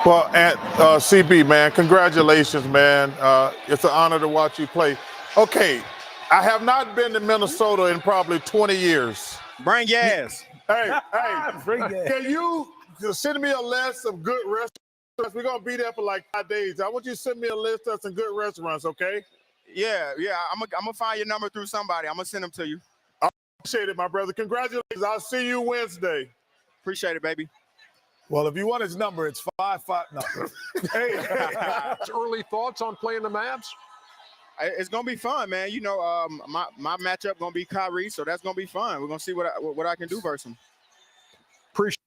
Well, and CB, man, congratulations, man. It's an honor to watch you play. Okay, I have not been to Minnesota in probably 20 years. Bring gas. Hey, can you send me a list of good restaurants? We're going to be there for like 5 days. I want you to send me a list of some good restaurants, okay? Yeah. I'm gonna find your number through somebody. I'm gonna send them to you. I appreciate it, my brother. Congratulations. I'll see you Wednesday. Appreciate it, baby. Well, if you want his number, it's 55. No. Hey. Early thoughts on playing the Mavs? It's gonna be fun, man. You know, my matchup gonna be Kyrie, so that's gonna be fun. We're gonna see what I can do versus him. Appreciate.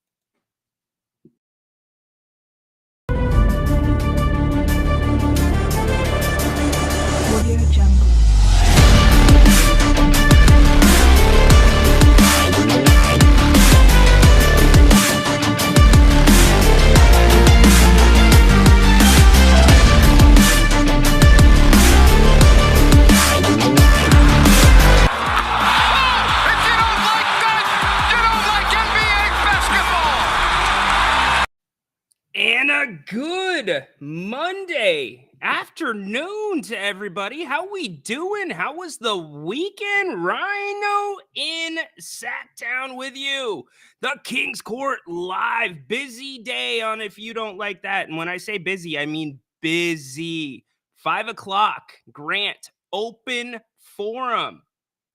And a good Monday afternoon to everybody. How we doing? How was the weekend? Ry-doe in Sacktown with you. The King's Court live. Busy day on If You Don't Like That. And when I say busy, I mean busy. 5 o'clock, Grant, open forum.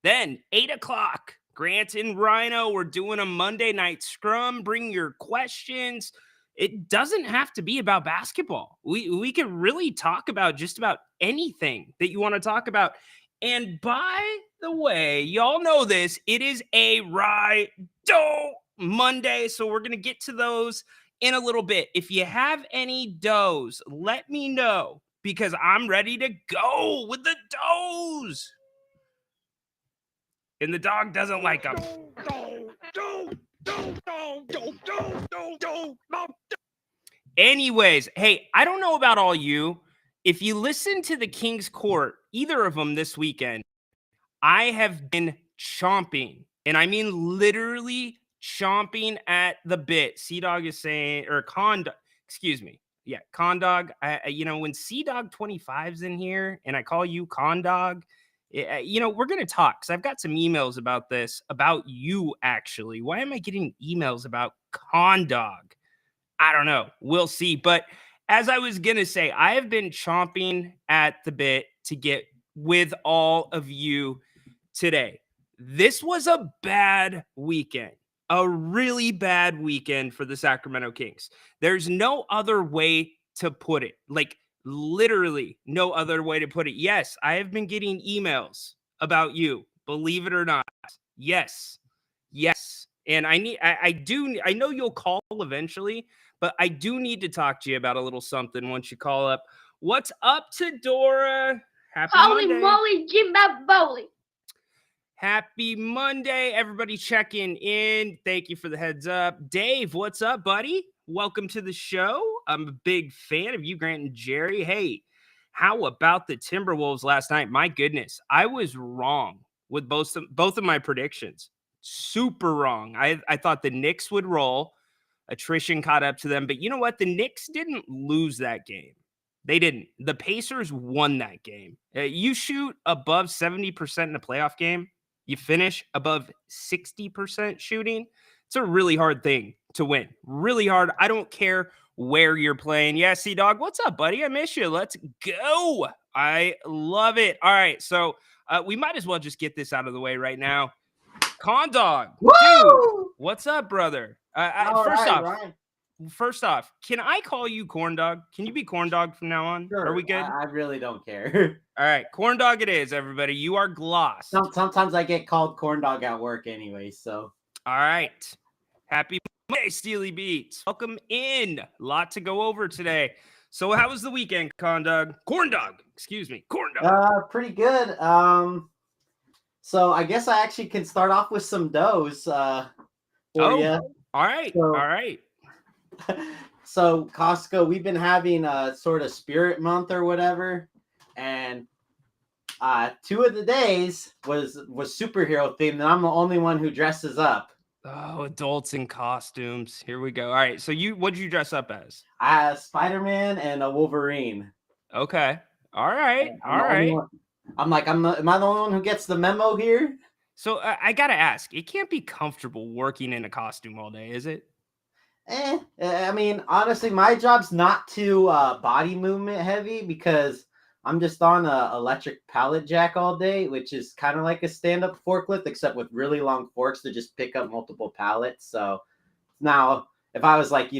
Then 8 o'clock, Grant and Ry-doe, we're doing a Monday night scrum. Bring your questions. It doesn't have to be about basketball. We can really talk about just about anything that you want to talk about. And by the way, y'all know this, it is a Ry-doe Monday, so we're going to get to those in a little bit. If you have any does, let me know because I'm ready to go with the does. And the dog doesn't like them. Anyways, hey, I don't know about all you. If you listen to the King's Court, either of them this weekend, I have been chomping, and I mean literally chomping at the bit. C-Dog is saying, or Condog, excuse me. Yeah, Condog. When C-Dog 25's in here and I call you Condog, we're going to talk because I've got some emails about this, about you, actually. Why am I getting emails about Condog? I don't know. We'll see. But as I was going to say, I have been chomping at the bit to get with all of you today. This was a bad weekend, a really bad weekend for the Sacramento Kings. There's no other way to put it. Like, literally no other way to put it. Yes, I have been getting emails about you, believe it or not. Yes. And I know you'll call eventually, but I do need to talk to you about a little something once you call up. What's up to Dora? Happy Holy Monday. moly, Jim Bowley. Happy Monday, everybody checking in. Thank you for the heads up. Dave, what's up, buddy? Welcome to the show. I'm a big fan of you, Grant and Jerry. Hey, how about the Timberwolves last night? My goodness, I was wrong with both of my predictions. Super wrong. I thought the Knicks would roll. Attrition caught up to them. But you know what? The Knicks didn't lose that game. They didn't. The Pacers won that game. You shoot above 70% in a playoff game, you finish above 60% shooting. It's a really hard thing to win. Really hard. I don't care where you're playing. Yeah, C-Dog, what's up, buddy? I miss you. Let's go. I love it. All right, so we might as well just get this out of the way right now. Condog, dude, what's up, brother? First off, can I call you Corn Dog? Can you be Corn Dog from now on? Sure, Are we good? I really don't care. All right, Corn Dog it is, everybody. You are gloss. Sometimes I get called Corn Dog at work anyway, so. All right. Happy Monday, Steely Beats. Welcome in. A lot to go over today. So how was the weekend, corn dog? Excuse me, corn dog. Pretty good. So I guess I actually can start off with some does for you. All right, So- all right. So Costco, we've been having a sort of spirit month or whatever, and 2 of the days was superhero themed, and I'm the only one who dresses up. Oh, adults in costumes. Here we go. All right. So what did you dress up as? I have Spider-Man and a Wolverine. Okay. All right. I'm All the only right. one- am I the only one who gets the memo here? So I gotta ask, it can't be comfortable working in a costume all day, is it? I mean, honestly, my job's not too body movement heavy because I'm just on a electric pallet jack all day, which is kind of like a stand-up forklift, except with really long forks to just pick up multiple pallets. So now, if I was like,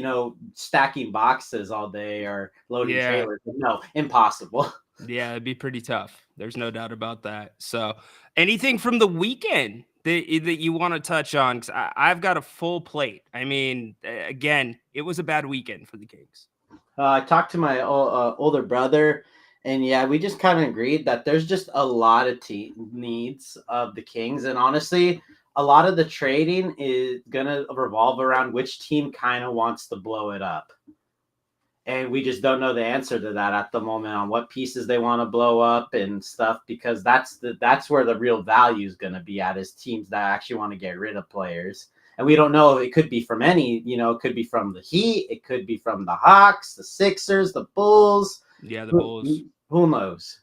stacking boxes all day or loading Yeah. trailers, no, impossible. Yeah, it'd be pretty tough. There's no doubt about that. So, anything from the weekend that you want to touch on? Because I've got a full plate. I mean, again, it was a bad weekend for the Kings. I talked to my older brother, and yeah, we just kind of agreed that there's just a lot of needs of the Kings, and honestly, a lot of the trading is gonna revolve around which team kind of wants to blow it up, and we just don't know the answer to that at the moment on what pieces they want to blow up and stuff, because that's where the real value is gonna be at, is teams that actually want to get rid of players. And we don't know. It could be from it could be from the Heat. It could be from the Hawks, the Sixers, the Bulls. Yeah, the Bulls. Who knows?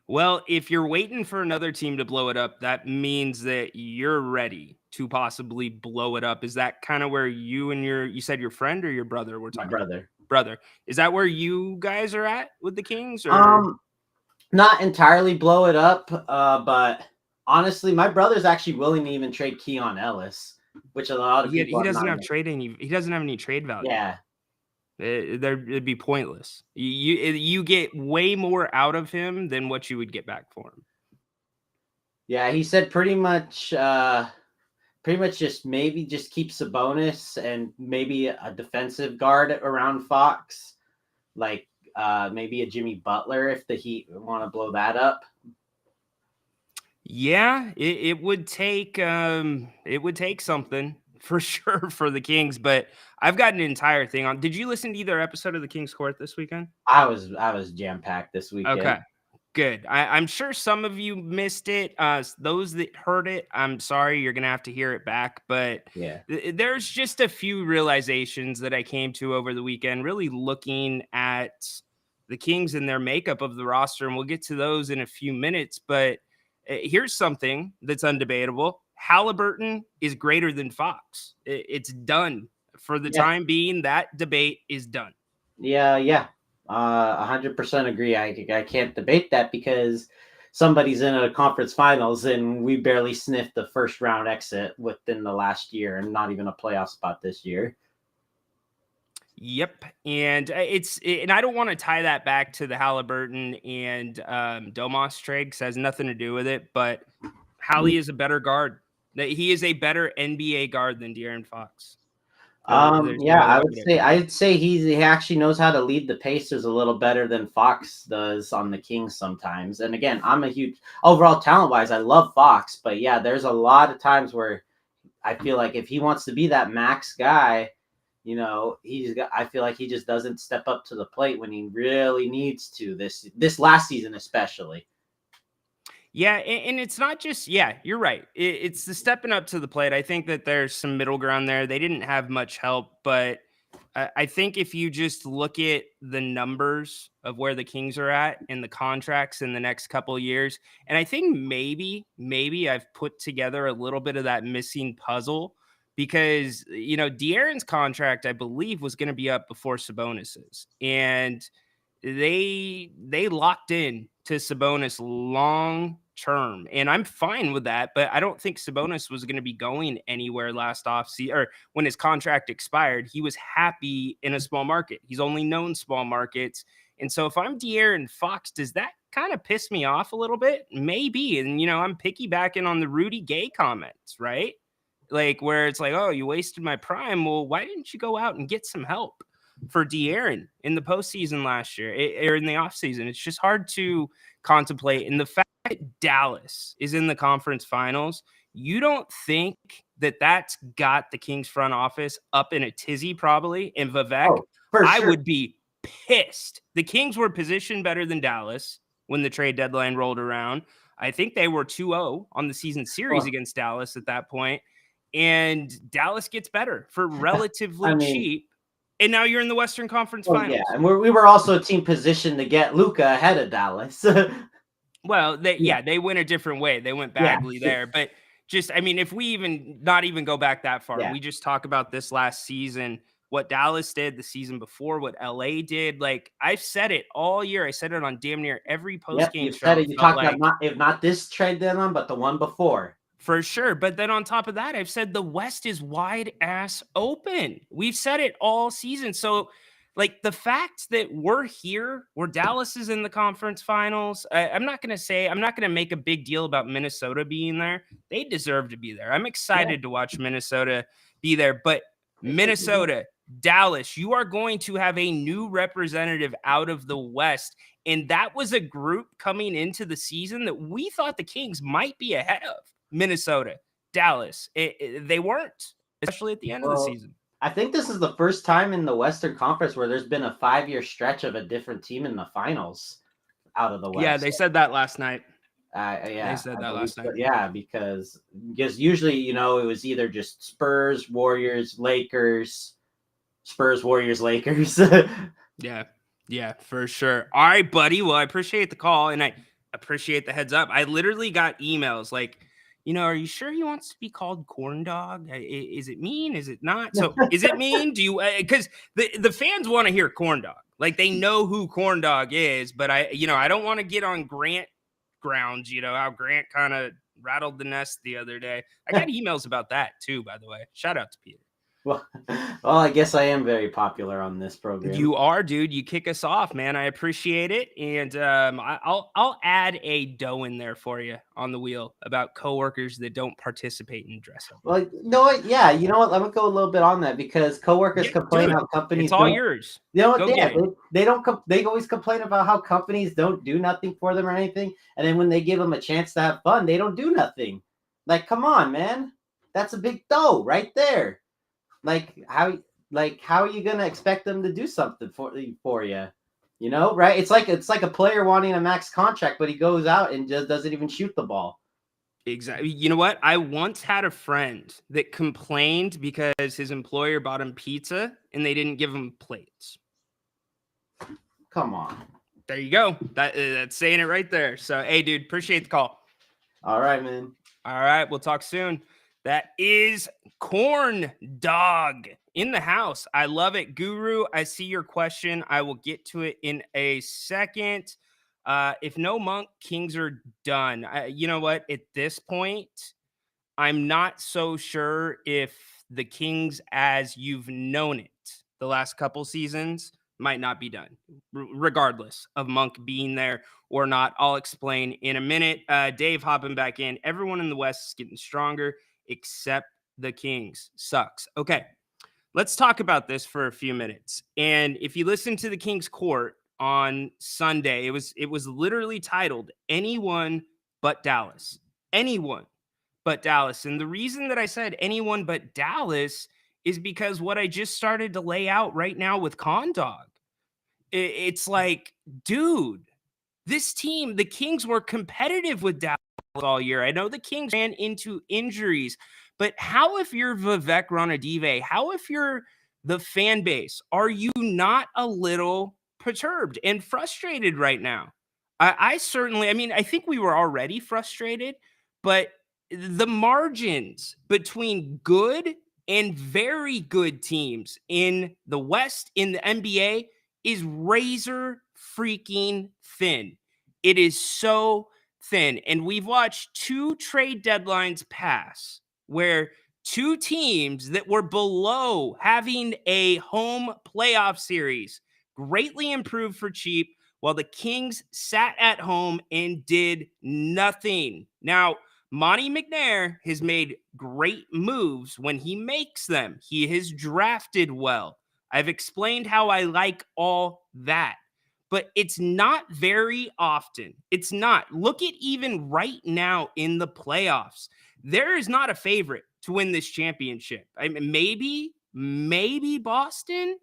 Well, if you're waiting for another team to blow it up, that means that you're ready to possibly blow it up. Is that kind of where you said your friend or your brother were My talking? brother. Is that where you guys are at with the Kings? Or? Not entirely blow it up, but honestly, my brother's actually willing to even trade Keon Ellis, which a lot of people He doesn't have he doesn't have any trade value. Yeah. It'd be pointless. You get way more out of him than what you would get back for him. Yeah, he said pretty much just keeps a bonus and maybe a defensive guard around Fox, like maybe a Jimmy Butler if the Heat want to blow that up. Yeah, it would take something for sure for the Kings, but I've got an entire thing on. Did you listen to either episode of the King's Court this weekend? I was jam-packed this weekend. Okay, good. I'm sure some of you missed it. Those that heard it, I'm sorry, you're gonna have to hear it back. But Yeah. There's just a few realizations that I came to over the weekend, really looking at the Kings and their makeup of the roster, and we'll get to those in a few minutes. But here's something that's undebatable. Halliburton is greater than Fox. It's done for the time being. That debate is done. Yeah. 100% agree. I can't debate that because somebody's in a conference finals and we barely sniffed the first round exit within the last year and not even a playoff spot this year. Yep. And and I don't want to tie that back to the Halliburton and Domas trade because it has nothing to do with it. But Hallie is a better guard. He is a better NBA guard than De'Aaron Fox. I'd say he actually knows how to lead the Pacers a little better than Fox does on the Kings sometimes. And again, I'm a huge overall talent wise, I love Fox, but yeah, there's a lot of times where I feel like if he wants to be that max guy, I feel like he just doesn't step up to the plate when he really needs to this last season, especially. Yeah, and it's not just, you're right. It's the stepping up to the plate. I think that there's some middle ground there. They didn't have much help, but I think if you just look at the numbers of where the Kings are at and the contracts in the next couple of years, and I think maybe I've put together a little bit of that missing puzzle because, De'Aaron's contract, I believe, was going to be up before Sabonis's, and they locked in to Sabonis long term, and I'm fine with that. But I don't think Sabonis was going to be going anywhere last offseason or when his contract expired. He was happy in a small market. He's only known small markets, and so if I'm De'Aaron Fox, does that kind of piss me off a little bit? Maybe, and I'm piggybacking on the Rudy Gay comments, right? Like where it's like, oh, you wasted my prime. Well, why didn't you go out and get some help? for De'Aaron in the postseason last year or in the offseason. It's just hard to contemplate. And the fact that Dallas is in the conference finals, you don't think that that's got the Kings front office up in a tizzy probably, and Vivek? Oh, for I sure. would be pissed. The Kings were positioned better than Dallas when the trade deadline rolled around. I think they were 2-0 on the season series against Dallas at that point. And Dallas gets better for relatively cheap. And now you're in the Western Conference Finals. Yeah, and we were also a team positioned to get Luka ahead of Dallas. Well, they went a different way. They went Bagley there. But just, I mean, if we not even go back that far, we just talk about this last season, what Dallas did the season before, what LA did. Like, I've said it all year. I said it on damn near every post-game show. Said it. You talked about if not this trade deadline, but the one before. For sure. But then on top of that, I've said the West is wide ass open. We've said it all season. So, like, the fact that we're here, where Dallas is in the conference finals, I'm not going to make a big deal about Minnesota being there. They deserve to be there. I'm excited to watch Minnesota be there. But Minnesota, Dallas, you are going to have a new representative out of the West. And that was a group coming into the season that we thought the Kings might be ahead of. Minnesota, Dallas. They weren't, especially at the end of the season. I think this is the first time in the Western Conference where there's been a 5-year stretch of a different team in the finals out of the West. Yeah, they said that last night. They said that last night. Yeah, because usually, it was either just Spurs, Warriors, Lakers, Spurs, Warriors, Lakers. Yeah, for sure. All right, buddy. Well, I appreciate the call and I appreciate the heads up. I literally got emails like, are you sure he wants to be called Corn Dog? Is it mean? Is it not? So is it mean? Do you, because the fans want to hear Corn Dog. Like, they know who Corn Dog is, but I don't want to get on Grant grounds, how Grant kind of rattled the nest the other day. I got emails about that too, by the way. Shout out to Peter. Well, I guess I am very popular on this program. You are, dude. You kick us off, man. I appreciate it, and I'll add a doe in there for you on the wheel about coworkers that don't participate in dress up. Well, no, yeah, you know what? Let me go a little bit on that because coworkers complain how companies. It's all yours. They don't. They always complain about how companies don't do nothing for them or anything, and then when they give them a chance to have fun, they don't do nothing. Like, come on, man, that's a big doe right there. How are you gonna expect them to do something for you? Right? It's like a player wanting a max contract, but he goes out and just doesn't even shoot the ball. Exactly. You know what? I once had a friend that complained because his employer bought him pizza and they didn't give him plates. Come on. There you go. That's saying it right there. So, hey, dude, appreciate the call. All right, man. All right, we'll talk soon. That is Corn Dog in the house. I love it. Guru, I see your question. I will get to it in a second. If no Monk, Kings are done. You know what? At this point, I'm not so sure if the Kings, as you've known it the last couple seasons, might not be done, regardless of Monk being there or not. I'll explain in a minute. Dave hopping back in. Everyone in the West is getting stronger, except the Kings. Sucks. Okay, let's talk about this for a few minutes. And if you listen to the Kings Court on Sunday, it was literally titled "Anyone But Dallas." Anyone but Dallas. And the reason that I said anyone but Dallas is because what I just started to lay out right now with Con Dog. It's like, dude, this team, the Kings were competitive with Dallas all year. I know the Kings ran into injuries, but how if you're Vivek Ranadive? How if you're the fan base? Are you not a little perturbed and frustrated right now? I certainly, I think we were already frustrated, but the margins between good and very good teams in the West, in the NBA, is razor freaking thin. It is so thin. And we've watched 2 trade deadlines pass where 2 teams that were below having a home playoff series greatly improved for cheap, while the Kings sat at home and did nothing. Now, Monty McNair has made great moves when he makes them. He has drafted well. I've explained how I like all that. But it's not very often. It's not. Look at even right now in the playoffs. There is not a favorite to win this championship. I mean, maybe Boston,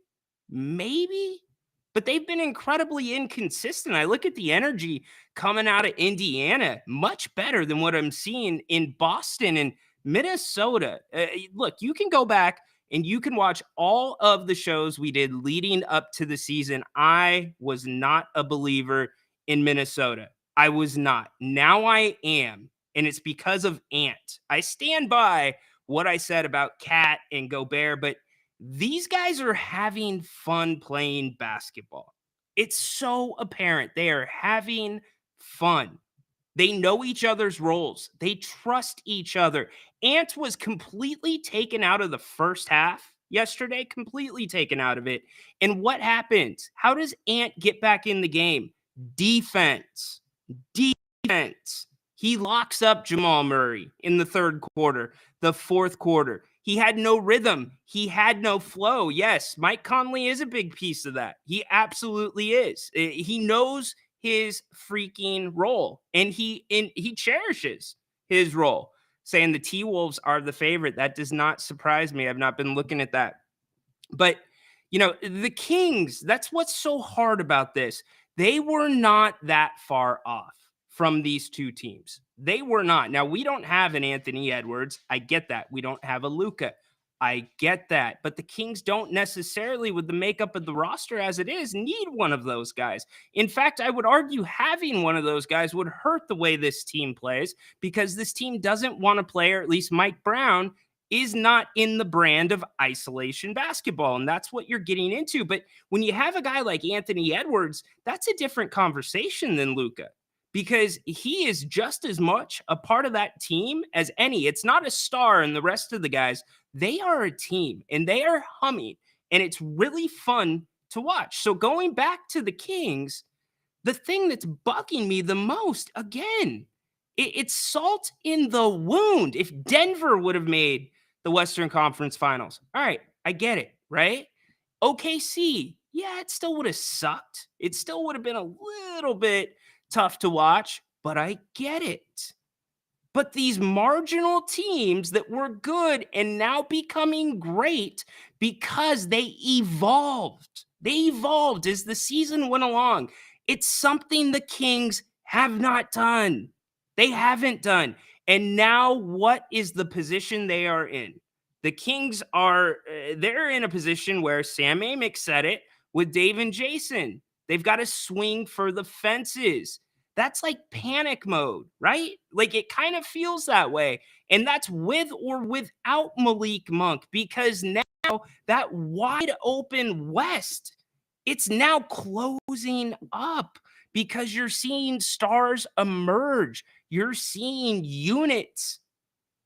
maybe, but they've been incredibly inconsistent. I look at the energy coming out of Indiana, much better than what I'm seeing in Boston and Minnesota. Look, you can go back and you can watch all of the shows we did leading up to the season. I was not a believer in Minnesota. I was not. Now I am. And it's because of Ant. I stand by what I said about Cat and Gobert, but these guys are having fun playing basketball. It's so apparent they are having fun. They know each other's roles. They trust each other. Ant was completely taken out of the first half yesterday, completely taken out of it. And what happens? How does Ant get back in the game? Defense. Defense. He locks up Jamal Murray in the third quarter, the fourth quarter. He had no rhythm. He had no flow. Yes, Mike Conley is a big piece of that. He absolutely is. He knows his freaking role, and he cherishes his role. Saying the T-Wolves are the favorite, that does not surprise me. I've not been looking at that. But, the Kings, that's what's so hard about this. They were not that far off from these two teams. They were not. Now, we don't have an Anthony Edwards. I get that. We don't have a Luka. I get that. But the Kings don't necessarily, with the makeup of the roster as it is, need one of those guys. In fact, I would argue having one of those guys would hurt the way this team plays, because this team doesn't want to play, or at least Mike Brown is not in the brand of isolation basketball. And that's what you're getting into. But when you have a guy like Anthony Edwards, that's a different conversation than Luka, because he is just as much a part of that team as any. It's not a star, and the rest of the guys, they are a team, and they are humming, and it's really fun to watch. So going back to the Kings, the thing that's bugging me the most, again, it's salt in the wound. If Denver would have made the Western Conference Finals, all right, I get it, right? OKC, yeah, it still would have sucked. It still would have been a little bit tough to watch, but I get it. But these marginal teams that were good and now becoming great because they evolved. They evolved as the season went along. It's something the Kings have not done. They haven't done. And now what is the position they are in? The Kings are, they're in a position where Sam Amick said it with Dave and Jason. They've got to swing for the fences. That's like panic mode, right? Like it kind of feels that way. And that's with or without Malik Monk, because now that wide open West, it's now closing up because you're seeing stars emerge. You're seeing units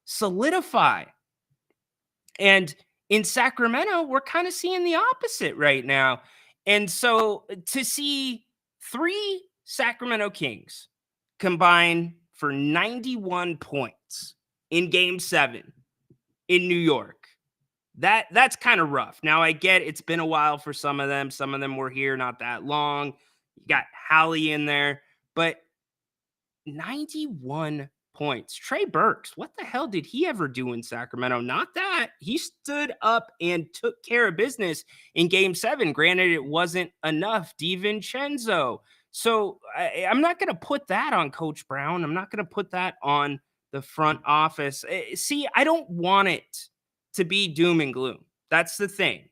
solidify. And in Sacramento, we're kind of seeing the opposite right now. And so to see 3 Sacramento Kings combine for 91 points in Game 7 in New York, that's kind of rough. Now, I get it's been a while for some of them. Some of them were here not that long. You got Hallie in there, but 91 points. Trey Burks, what the hell did he ever do in Sacramento? Not that. He stood up and took care of business in Game 7. Granted, it wasn't enough. DiVincenzo. So I'm not going to put that on Coach Brown. I'm not going to put that on the front office. See, I don't want it to be doom and gloom. That's the thing.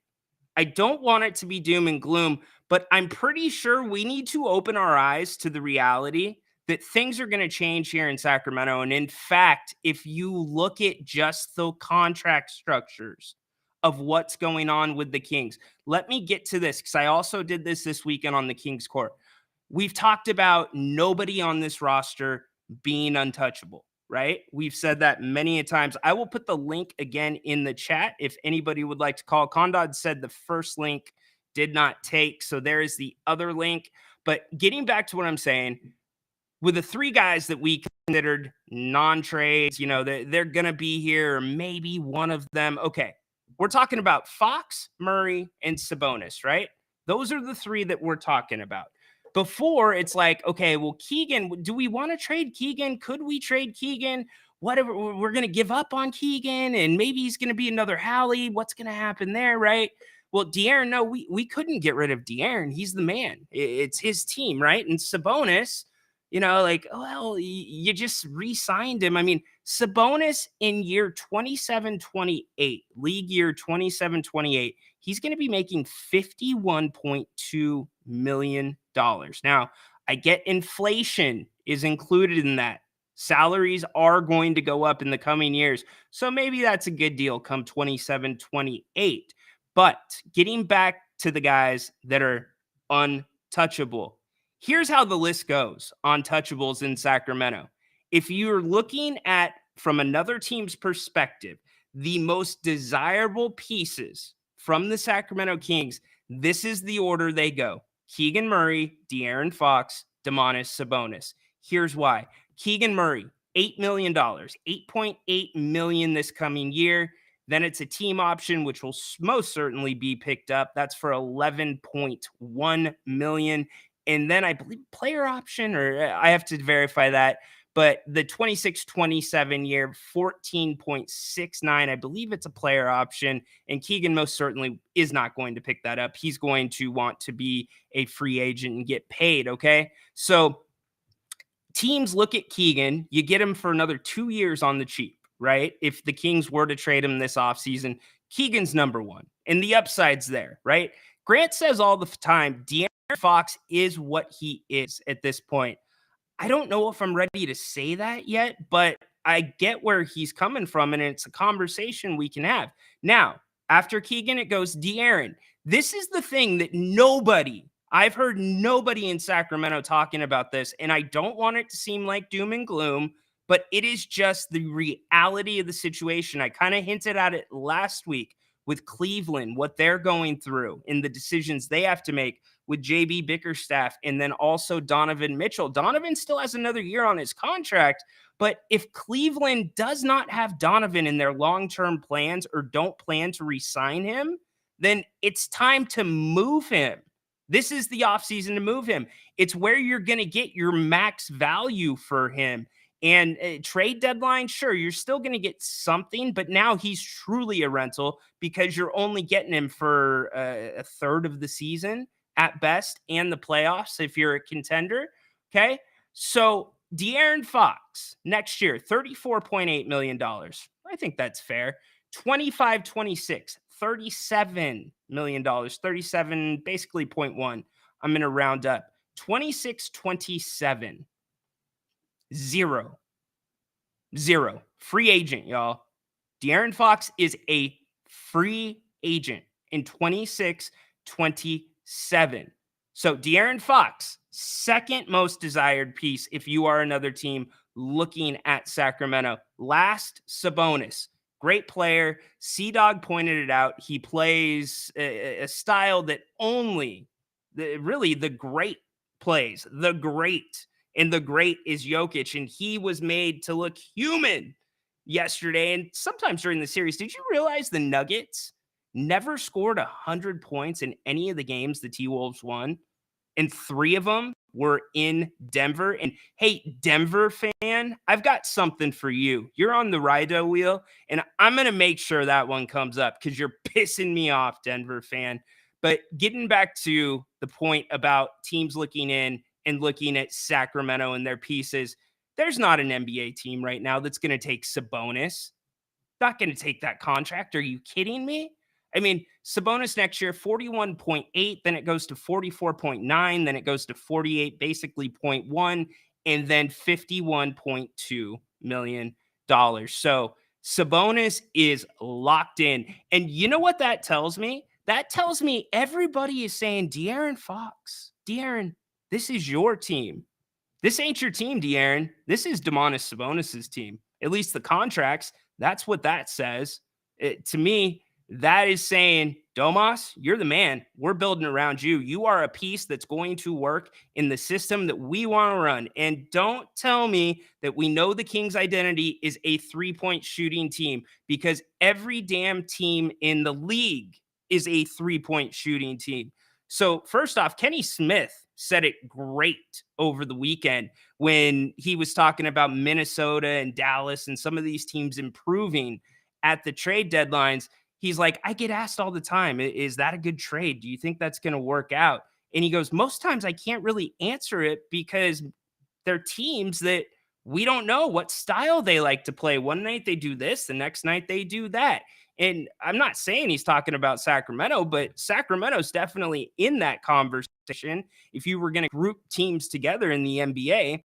I don't want it to be doom and gloom, but I'm pretty sure we need to open our eyes to the reality that things are going to change here in Sacramento. And in fact, if you look at just the contract structures of what's going on with the Kings, let me get to this, because I also did this weekend on the Kings court. We've talked about nobody on this roster being untouchable, right? We've said that many a times. I will put the link again in the chat if anybody would like to call. Condod said the first link did not take, so there is the other link. But getting back to what I'm saying, with the 3 guys that we considered non-trades, they're going to be here, or maybe one of them. Okay, We're talking about Fox, Murray, and Sabonis, right? Those are the three that we're talking about. Before, it's like, okay, well, Keegan, do we want to trade Keegan? Could we trade Keegan? Whatever, we're going to give up on Keegan, and maybe he's going to be another Hallie. What's going to happen there, right? Well, De'Aaron, no, we couldn't get rid of De'Aaron. He's the man. It's his team, right? And Sabonis, like, well, you just re-signed him. I mean, Sabonis in year 27-28, league year 27-28, he's going to be making $51.2 million. Now, I get inflation is included in that. Salaries are going to go up in the coming years. So maybe that's a good deal come 27-28. But getting back to the guys that are untouchable, here's how the list goes on touchables in Sacramento. If you're looking at, from another team's perspective, the most desirable pieces from the Sacramento Kings, this is the order they go. Keegan Murray, De'Aaron Fox, Domantas Sabonis. Here's why. Keegan Murray, $8 million, $8.8 million this coming year. Then it's a team option, which will most certainly be picked up. That's for $11.1 million. And then I believe player option, or I have to verify that. But the 26-27 year, 14.69, I believe it's a player option. And Keegan most certainly is not going to pick that up. He's going to want to be a free agent and get paid, okay? So teams look at Keegan. You get him for another 2 years on the cheap, right? If the Kings were to trade him this offseason, Keegan's number one. And the upside's there, right? Grant says all the time, De'Aaron Fox is what he is at this point. I don't know if I'm ready to say that yet, but I get where he's coming from, and it's a conversation we can have. Now, after Keegan, it goes De'Aaron. This is the thing that I've heard nobody in Sacramento talking about this, and I don't want it to seem like doom and gloom, but it is just the reality of the situation. I kind of hinted at it last week with Cleveland, what they're going through and the decisions they have to make with JB Bickerstaff and then also Donovan Mitchell. Donovan still has another year on his contract, but if Cleveland does not have Donovan in their long-term plans or don't plan to re-sign him, then it's time to move him. This is the offseason to move him. It's where you're going to get your max value for him. And trade deadline, sure, you're still going to get something, but now he's truly a rental because you're only getting him for a third of the season at best and the playoffs if you're a contender, okay? So De'Aaron Fox next year, $34.8 million. I think that's fair. 25-26, $37 million, 37, basically 0.1. I'm going to round up. 26-27. Zero. Free agent, y'all. De'Aaron Fox is a free agent in 26-27. So De'Aaron Fox, second most desired piece if you are another team looking at Sacramento. Last, Sabonis. Great player. C-Dog pointed it out. He plays a style that only, really, the great plays. The great. And the great is Jokic, and he was made to look human yesterday. And sometimes during the series, did you realize the Nuggets never scored 100 points in any of the games the T-Wolves won? And 3 of them were in Denver. And hey, Denver fan, I've got something for you. You're on the Ry-doe wheel, and I'm going to make sure that one comes up because you're pissing me off, Denver fan. But getting back to the point about teams looking in and looking at Sacramento and their pieces, there's not an NBA team right now that's going to take Sabonis. Not going to take that contract. Are you kidding me? I mean, Sabonis next year, 41.8, then it goes to 44.9, then it goes to 48, basically 0.1, and then $51.2 million. So Sabonis is locked in. And you know what that tells me? That tells me everybody is saying, De'Aaron Fox, De'Aaron, this is your team. This ain't your team, De'Aaron. This is Domantas Sabonis' team. At least the contracts, that's what that says. To me, that is saying, Domas, you're the man. We're building around you. You are a piece that's going to work in the system that we want to run. And don't tell me that we know the Kings' identity is a three-point shooting team, because every damn team in the league is a three-point shooting team. So first off, Kenny Smith said it great over the weekend when he was talking about Minnesota and Dallas and some of these teams improving at the trade deadlines. He's like, I get asked all the time, is that a good trade? Do you think that's going to work out? And he goes, most times I can't really answer it because they're teams that we don't know what style they like to play. One night they do this, the next night they do that. And I'm not saying he's talking about Sacramento, but Sacramento's definitely in that conversation. If you were going to group teams together in the NBA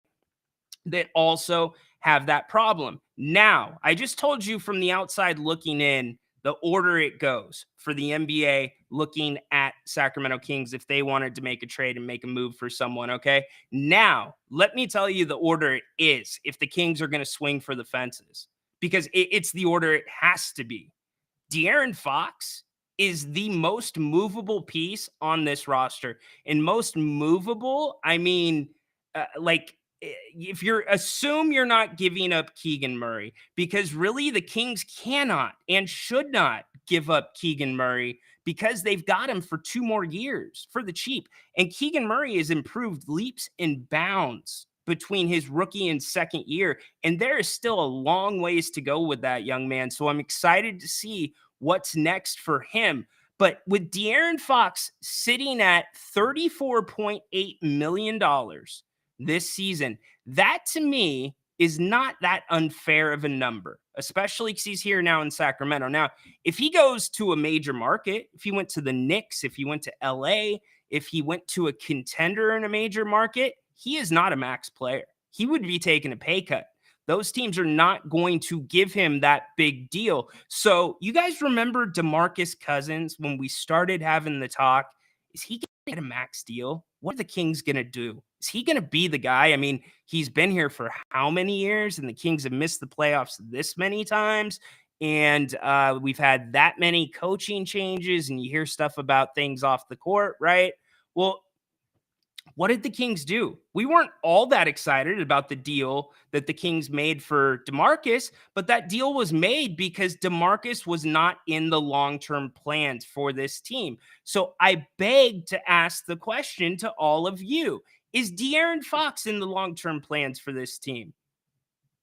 that also have that problem. Now, I just told you from the outside looking in, the order it goes for the NBA looking at Sacramento Kings if they wanted to make a trade and make a move for someone, okay? Now, let me tell you the order it is if the Kings are going to swing for the fences, because it's the order it has to be. De'Aaron Fox is the most movable piece on this roster. And most movable, I mean, if you're assume you're not giving up Keegan Murray, because really the Kings cannot and should not give up Keegan Murray because they've got him for 2 more years for the cheap. And Keegan Murray has improved leaps and bounds between his rookie and second year. And there is still a long ways to go with that young man. So I'm excited to see what's next for him. But with De'Aaron Fox sitting at $34.8 million this season, that to me is not that unfair of a number, especially because he's here now in Sacramento. Now, if he goes to a major market, if he went to the Knicks, if he went to LA, if he went to a contender in a major market, he is not a max player. He would be taking a pay cut. Those teams are not going to give him that big deal. So you guys remember DeMarcus Cousins when we started having the talk? Is he going to get a max deal? What are the Kings going to do? Is he going to be the guy? I mean, he's been here for how many years, and the Kings have missed the playoffs this many times. And we've had that many coaching changes, and you hear stuff about things off the court, right? Well, what did the Kings do? We weren't all that excited about the deal that the Kings made for DeMarcus, but that deal was made because DeMarcus was not in the long-term plans for this team. So I beg to ask the question to all of you. Is De'Aaron Fox in the long-term plans for this team?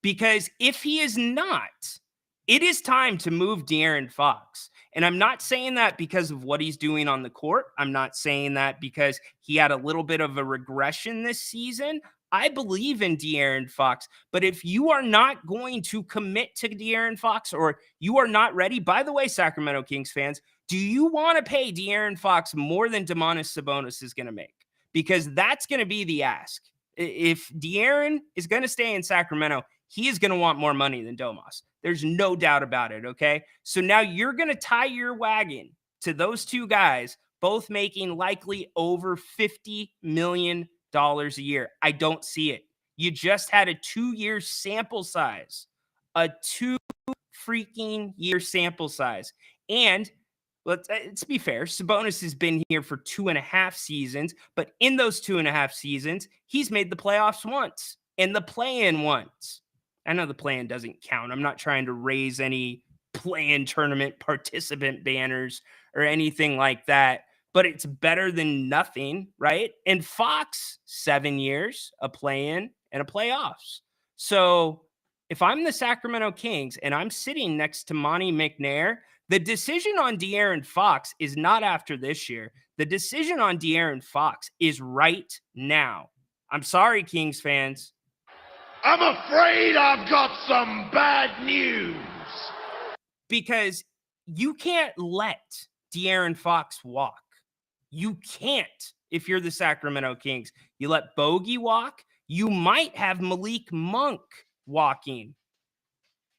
Because if he is not, it is time to move De'Aaron Fox. And I'm not saying that because of what he's doing on the court. I'm not saying that because he had a little bit of a regression this season. I believe in De'Aaron Fox. But if you are not going to commit to De'Aaron Fox, or you are not ready, by the way, Sacramento Kings fans, do you want to pay De'Aaron Fox more than Domantas Sabonis is going to make? Because that's going to be the ask. If De'Aaron is going to stay in Sacramento, he is going to want more money than Domas. There's no doubt about it, okay? So now you're going to tie your wagon to those two guys, both making likely over $50 million a year. I don't see it. You just had a 2-year sample size, a 2 freaking year sample size. And let's be fair, Sabonis has been here for 2.5 seasons, but in those 2.5 seasons, he's made the playoffs once and the play-in once. I know the play-in doesn't count. I'm not trying to raise any play-in tournament participant banners or anything like that, but it's better than nothing, right? And Fox, 7 years, a play-in and a playoffs. So if I'm the Sacramento Kings and I'm sitting next to Monty McNair, the decision on De'Aaron Fox is not after this year. The decision on De'Aaron Fox is right now. I'm sorry, Kings fans. I'm afraid I've got some bad news. Because you can't let De'Aaron Fox walk. You can't if you're the Sacramento Kings. You let Bogey walk, you might have Malik Monk walking.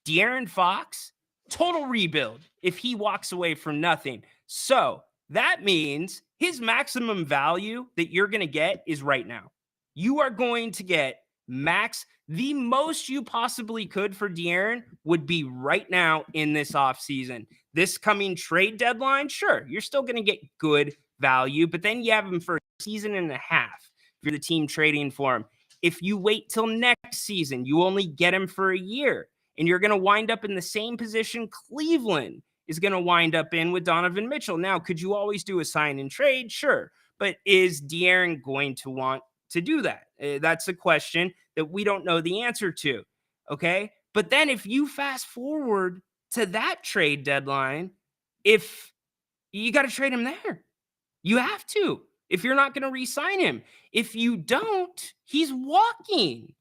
De'Aaron Fox, total rebuild if he walks away from nothing. So that means his maximum value that you're going to get is right now. You are going to get Max, the most you possibly could for De'Aaron would be right now in this offseason. This coming trade deadline, sure, you're still going to get good value, but then you have him for a season and a half if you're the team trading for him. If you wait till next season, you only get him for a year, and you're going to wind up in the same position Cleveland is going to wind up in with Donovan Mitchell. Now, could you always do a sign and trade? Sure. But is De'Aaron going to want to do that? That's a question that we don't know the answer to. Okay. But then if you fast forward to that trade deadline, if you got to trade him there, you have to, if you're not going to re-sign him. If you don't, he's walking.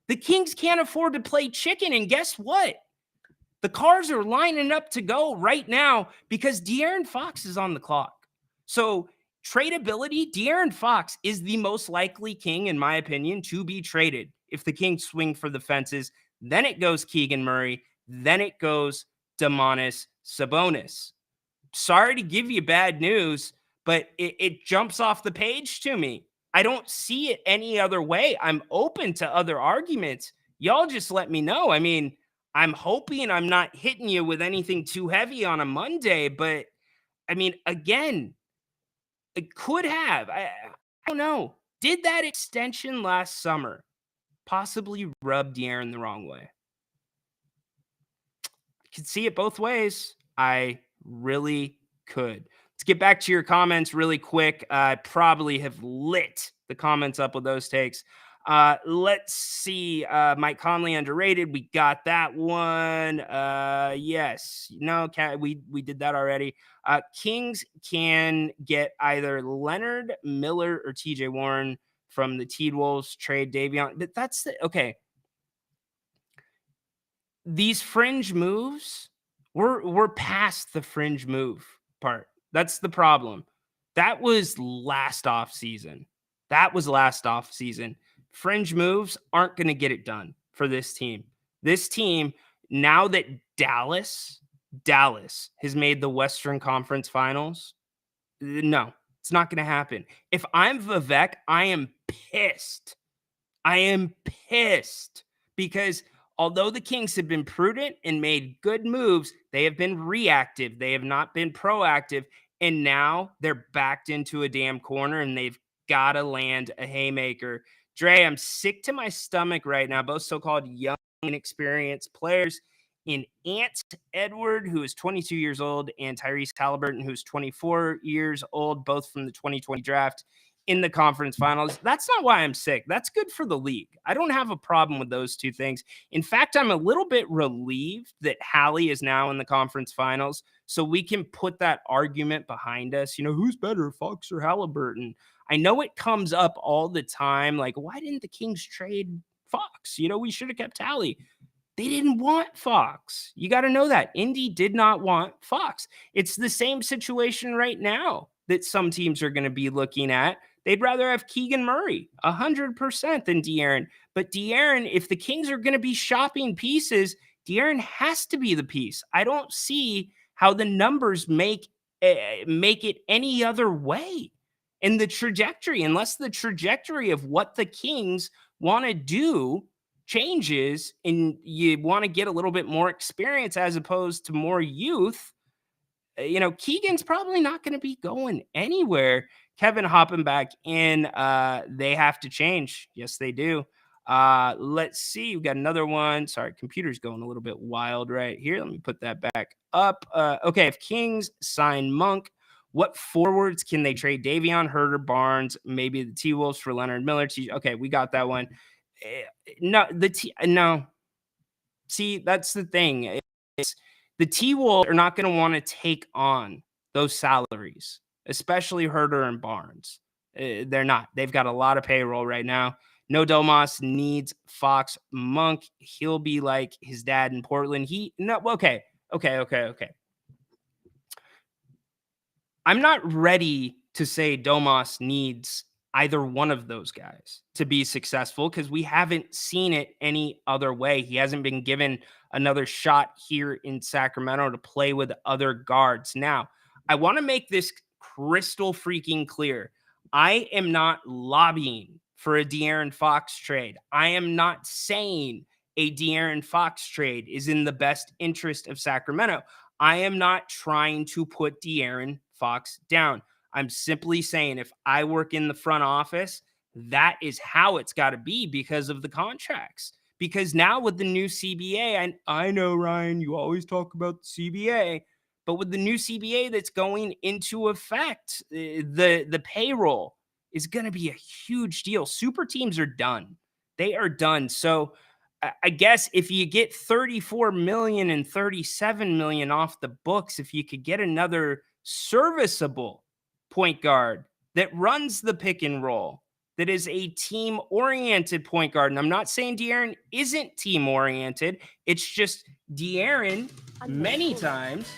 The Kings can't afford to play chicken. And guess what? The cars are lining up to go right now because De'Aaron Fox is on the clock. So tradability, De'Aaron Fox is the most likely King, in my opinion, to be traded. If the Kings swing for the fences, then it goes Keegan Murray, then it goes Domantas Sabonis. Sorry to give you bad news, but it jumps off the page to me. I don't see it any other way. I'm open to other arguments. Y'all just let me know. I mean, I'm hoping I'm not hitting you with anything too heavy on a Monday, but I mean, again, it could have. I don't know. Did that extension last summer possibly rub De'Aaron the wrong way? I could see it both ways. I really could. Let's get back to your comments really quick. I probably have lit the comments up with those takes. Let's see. Mike Conley underrated. We got that one. Yes. No, we did that already. Kings can get either Leonard Miller or TJ Warren from the T-Wolves, trade Davion. But that's okay. These fringe moves, we're past the fringe move part. That's the problem. That was last offseason. Fringe moves aren't going to get it done for this team. This team, now that Dallas has made the Western Conference Finals, no, it's not going to happen. If I'm Vivek, I am pissed. Because although the Kings have been prudent and made good moves, they have been reactive. They have not been proactive. And now they're backed into a damn corner and they've got to land a haymaker. Dre, I'm sick to my stomach right now. Both so-called young, inexperienced players in Ant Edward, who is 22 years old, and Tyrese Halliburton, who's 24 years old, both from the 2020 draft in the conference finals. That's not why I'm sick. That's good for the league. I don't have a problem with those two things. In fact, I'm a little bit relieved that Hallie is now in the conference finals, so we can put that argument behind us. You know, who's better, Fox or Halliburton? I know it comes up all the time. Like, why didn't the Kings trade Fox? You know, we should have kept Hallie. They didn't want Fox. You got to know that. Indy did not want Fox. It's the same situation right now that some teams are going to be looking at. They'd rather have Keegan Murray 100% than De'Aaron. But De'Aaron, if the Kings are going to be shopping pieces, De'Aaron has to be the piece. I don't see how the numbers make it any other way. And the trajectory, unless the trajectory of what the Kings want to do changes and you want to get a little bit more experience as opposed to more youth, you know, Keegan's probably not going to be going anywhere. Kevin hopping back in. They have to change. Yes, they do. Let's see. We've got another one. Sorry, computer's going a little bit wild right here. Let me put that back up. Okay, if Kings sign Monk, what forwards can they trade? Davion, Herter, Barnes, maybe the T-Wolves for Leonard Miller. Okay, we got that one. No. See, that's the thing. The T-Wolves are not going to want to take on those salaries, especially Herter and Barnes. They're not. They've got a lot of payroll right now. No, Domas needs Fox. Monk, he'll be like his dad in Portland. Okay. I'm not ready to say Domas needs either one of those guys to be successful because we haven't seen it any other way. He hasn't been given another shot here in Sacramento to play with other guards. Now, I want to make this crystal freaking clear. I am not lobbying for a De'Aaron Fox trade. I am not saying a De'Aaron Fox trade is in the best interest of Sacramento. I am not trying to put De'Aaron Fox down. I'm simply saying if I work in the front office, that is how it's got to be because of the contracts. Because now with the new CBA, I know, Ryan, you always talk about the CBA, but with the new CBA that's going into effect, the payroll is going to be a huge deal. Super teams are done. They are done. So I guess if you get 34 million and 37 million off the books, if you could get another serviceable point guard that runs the pick and roll, that is a team-oriented point guard. And I'm not saying De'Aaron isn't team-oriented. It's just De'Aaron many times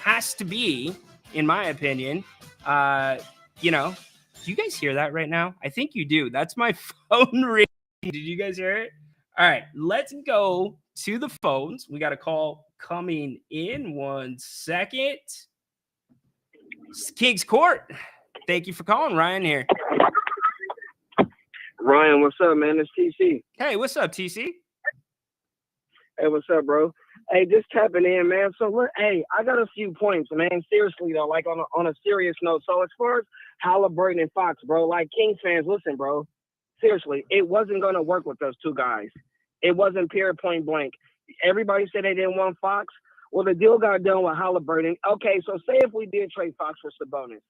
has to be, in my opinion, do you guys hear that right now? I think you do. That's my phone ringing. Did you guys hear it? All right, let's go to the phones. We got a call coming in. 1 second. Kings Court. Thank you for calling. Ryan here. Ryan, what's up, man? It's TC. Hey, what's up, TC? Hey, what's up, bro? Hey, just tapping in, man. So, look, hey, I got a few points, man. Seriously, though, like on a serious note. So, as far as Halliburton and Fox, bro, like Kings fans, listen, bro. Seriously, it wasn't going to work with those two guys. It wasn't pure point blank. Everybody said they didn't want Fox. Well, the deal got done with Halliburton. Okay, so say if we did trade Fox for Sabonis,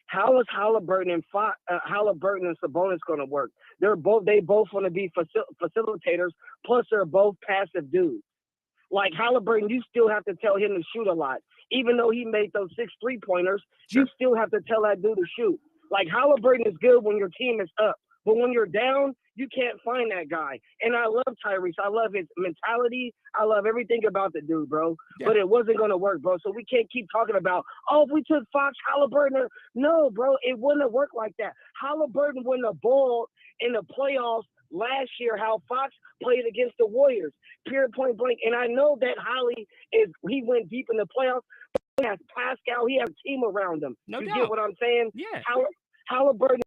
how is Halliburton and Sabonis going to work? They both want to be facilitators. Plus, they're both passive dudes. Like Halliburton, you still have to tell him to shoot a lot, even though he made those 6 3-pointers. Sure. You still have to tell that dude to shoot. Like Halliburton is good when your team is up, but when you're down, you can't find that guy. And I love Tyrese. I love his mentality. I love everything about the dude, bro. Yeah. But it wasn't going to work, bro. So we can't keep talking about, if we took Fox, Halliburton. No, bro, it wouldn't have worked like that. Halliburton wouldn't have balled in the playoffs last year how Fox played against the Warriors. Pure point blank. And I know that he went deep in the playoffs. He has Pascal. He has a team around him. No you doubt. Get what I'm saying? Yeah. Halliburton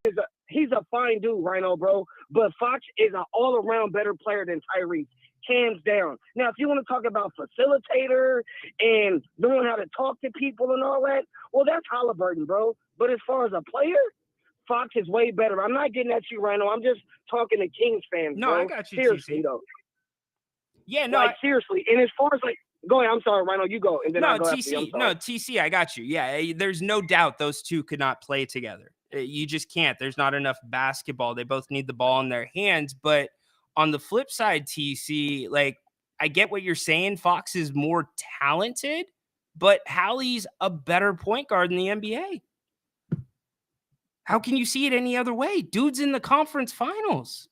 he's a fine dude, Ry-doe, bro. But Fox is an all-around better player than Tyrese, hands down. Now, if you want to talk about facilitator and knowing how to talk to people and all that, well, that's Halliburton, bro. But as far as a player, Fox is way better. I'm not getting at you, Ry-doe. I'm just talking to Kings fans, no, bro. I got you, seriously, TC. though. Yeah, no. Like, seriously. And as far as, like, go ahead. I'm sorry, Ry-doe. You go. And then I'll go after you. TC, I got you. Yeah, there's no doubt those two could not play together. You just can't. There's not enough basketball. They both need the ball in their hands. But on the flip side, TC, like, I get what you're saying. Fox is more talented, but Hallie's a better point guard in the NBA. How can you see it any other way? Dude's in the conference finals.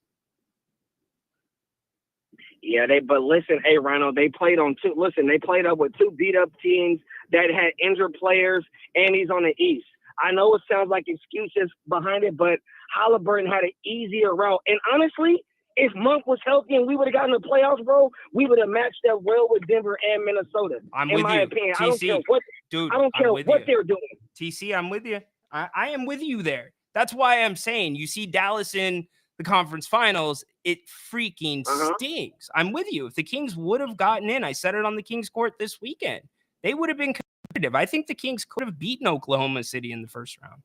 Yeah, but listen, hey, Ry-doe, they played up with 2 beat-up teams that had injured players, and he's on the East. I know it sounds like excuses behind it, but Halliburton had an easier route. And honestly, if Monk was healthy and we would have gotten the playoffs, bro, we would have matched up well with Denver and Minnesota. In my opinion, TC, I don't care what they're doing. TC, I'm with you. I am with you there. That's why I'm saying you see Dallas in the conference finals, it freaking stinks. I'm with you. If the Kings would have gotten in, I said it on the Kings Court this weekend, they would have been competitive. I think the Kings could have beaten Oklahoma City in the first round.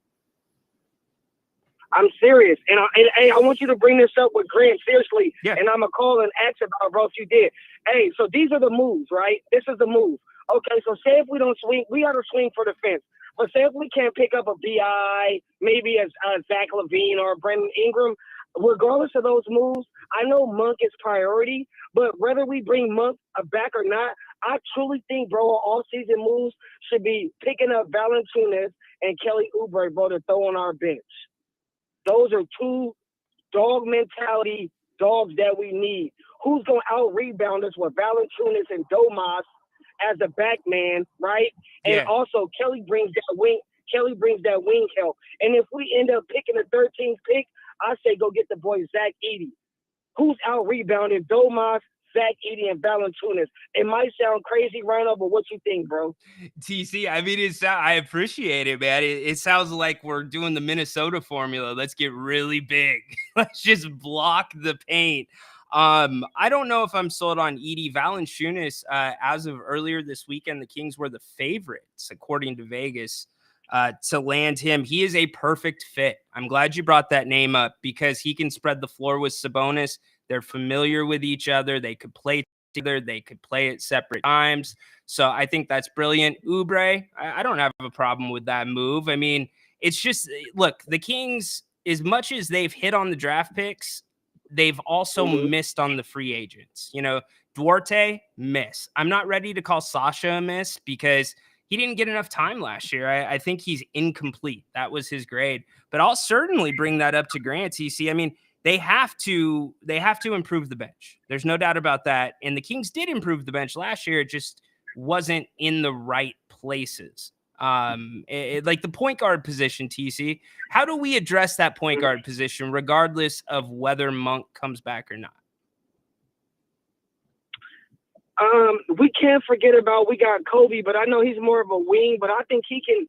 I'm serious. And I want you to bring this up with Grant, seriously. Yeah. And I'm going to call and ask about, bro, if you did. Hey, so these are the moves, right? This is the move. Okay, so say if we don't swing, we got to swing for the fence. But say if we can't pick up a B.I., maybe a Zach LaVine or a Brandon Ingram, regardless of those moves, I know Monk is priority, but whether we bring Monk back or not, I truly think, bro, all-season moves should be picking up Valanciunas and Kelly Oubre, bro, to throw on our bench. Those are 2 dog mentality dogs that we need. Who's going to out-rebound us with Valanciunas and Domas as the back man, right? And also Kelly brings that wing help. And if we end up picking the 13th pick, I say go get the boy Zach Edey. Who's out-rebounding Domas, Zach Edey and Valanciunas. It might sound crazy, Ry-doe, but what you think, bro? TC, I mean, I appreciate it, man. It sounds like we're doing the Minnesota formula. Let's get really big. Let's just block the paint. I don't know if I'm sold on Edey. Valanciunas, as of earlier this weekend, the Kings were the favorites, according to Vegas, to land him. He is a perfect fit. I'm glad you brought that name up because he can spread the floor with Sabonis. They're familiar with each other. They could play together. They could play at separate times. So I think that's brilliant. Oubre, I don't have a problem with that move. I mean, it's just, look, the Kings, as much as they've hit on the draft picks, they've also missed on the free agents. You know, Duarte, miss. I'm not ready to call Sasha a miss because he didn't get enough time last year. I think he's incomplete. That was his grade. But I'll certainly bring that up to Grant, TC. I mean, they have to improve the bench. There's no doubt about that. And the Kings did improve the bench last year. It just wasn't in the right places. Like the point guard position, TC. How do we address that point guard position, regardless of whether Monk comes back or not? We can't forget about we got Kobe, but I know he's more of a wing, but I think he can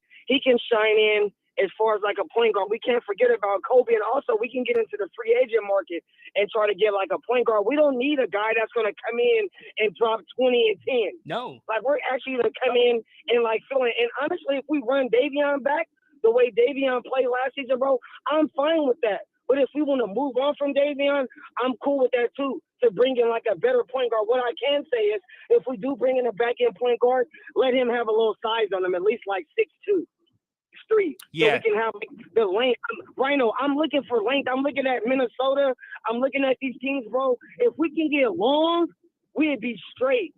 shine in as far as like a point guard. We can't forget about Kobe, and also we can get into the free agent market and try to get like a point guard. We don't need a guy that's going to come in and drop 20 and 10. No. Like we're actually going to come in and like fill in. And honestly, if we run Davion back the way Davion played last season, bro, I'm fine with that. But if we want to move on from Davion, I'm cool with that too, to bring in like a better point guard. What I can say is if we do bring in a back-end point guard, let him have a little size on him, at least like 6'2". 6'3", Yeah. so we can have the length. Ry-doe, I'm looking for length. I'm looking at Minnesota. I'm looking at these teams, bro. If we can get long, we'd be straight.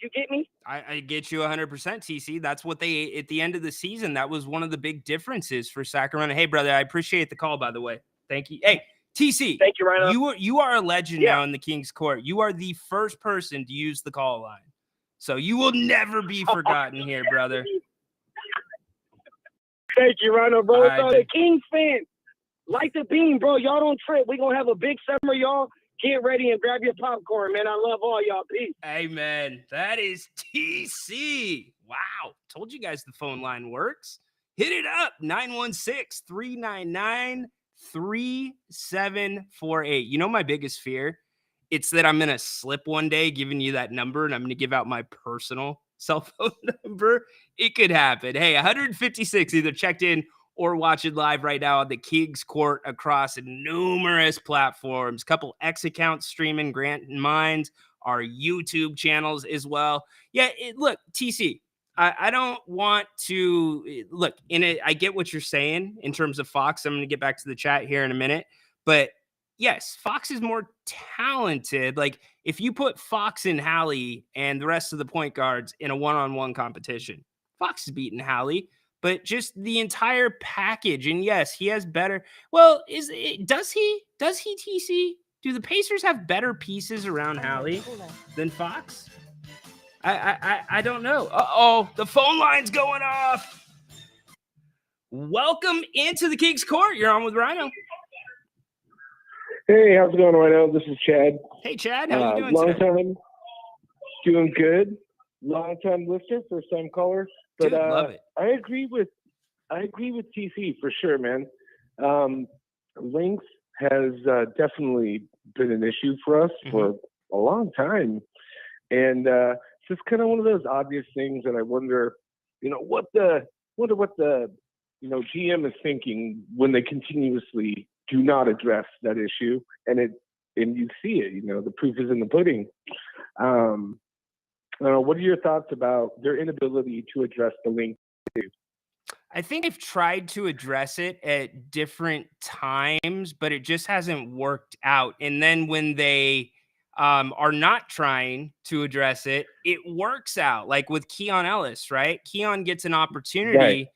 You get me? I get you 100%, TC. That's what they, at the end of the season, that was one of the big differences for Sacramento. Hey, brother, I appreciate the call, by the way. Thank you. Hey, TC. Thank you, Ry-doe. You are a legend now in the King's Court. You are the first person to use the call line. So you will never be forgotten here, brother. Thank you, Ry-doe, bro. All So right, the Kings fan, like the beam, bro. Y'all don't trip. We're going to have a big summer, y'all. Get ready and grab your popcorn, man. I love all y'all. Peace. Amen. That is TC. Wow. Told you guys the phone line works. Hit it up. 916-399-3748. You know my biggest fear? It's that I'm going to slip one day giving you that number and I'm going to give out my personal cell phone number. It could happen. Hey, 156 either checked in or watch it live right now on the Kings Court across numerous platforms. Couple X accounts streaming, Grant and Mind, our YouTube channels as well. Yeah, look, TC, I don't want to look in it. I get what you're saying in terms of Fox. I'm going to get back to the chat here in a minute, but yes, Fox is more talented. Like if you put Fox and Hallie and the rest of the point guards in a one-on-one competition, Fox is beating Hallie. But just the entire package, and yes, he has better. Well, does he TC? Do the Pacers have better pieces around Hallie than Fox? I don't know. Uh-oh, the phone line's going off. Welcome into the King's Court. You're on with Ry-doe. Hey, how's it going, Ry-doe? This is Chad. Hey, Chad, how you doing long today? time, doing good. Long time listener, first time caller. But Dude, love it. I agree with TC for sure, man. Length has definitely been an issue for us for a long time, and it's just kind of one of those obvious things that I wonder, what the GM is thinking when they continuously do not address that issue, and you see it. The proof is in the pudding. What are your thoughts about their inability to address the length? I think I've tried to address it at different times, but it just hasn't worked out. And then when they are not trying to address it, it works out. Like with Keon Ellis, right? Keon gets an opportunity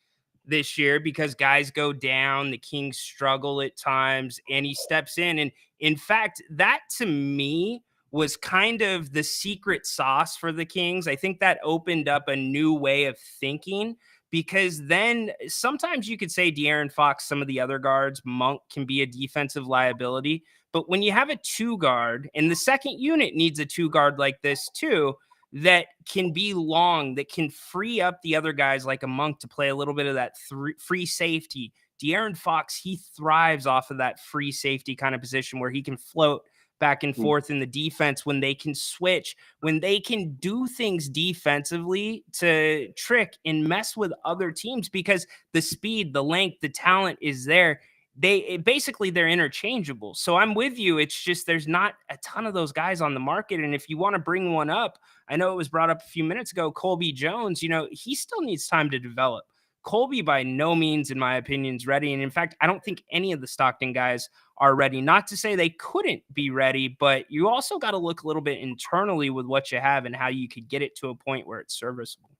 this year because guys go down, the Kings struggle at times, and he steps in. And in fact, that to me was kind of the secret sauce for the Kings. I think that opened up a new way of thinking because then sometimes you could say De'Aaron Fox, some of the other guards, Monk can be a defensive liability. But when you have a 2-guard, and the second unit needs a 2-guard like this too, that can be long, that can free up the other guys like a Monk to play a little bit of that free safety. De'Aaron Fox, he thrives off of that free safety kind of position where he can float back and forth in the defense, when they can switch, when they can do things defensively to trick and mess with other teams, because the speed, the length, the talent is there. Basically they're interchangeable. So I'm with you. It's just there's not a ton of those guys on the market. And if you want to bring one up, I know it was brought up a few minutes ago, Colby Jones, he still needs time to develop. Colby by no means, in my opinion, is ready. And in fact, I don't think any of the Stockton guys are ready. Not to say they couldn't be ready, but you also got to look a little bit internally with what you have and how you could get it to a point where it's serviceable.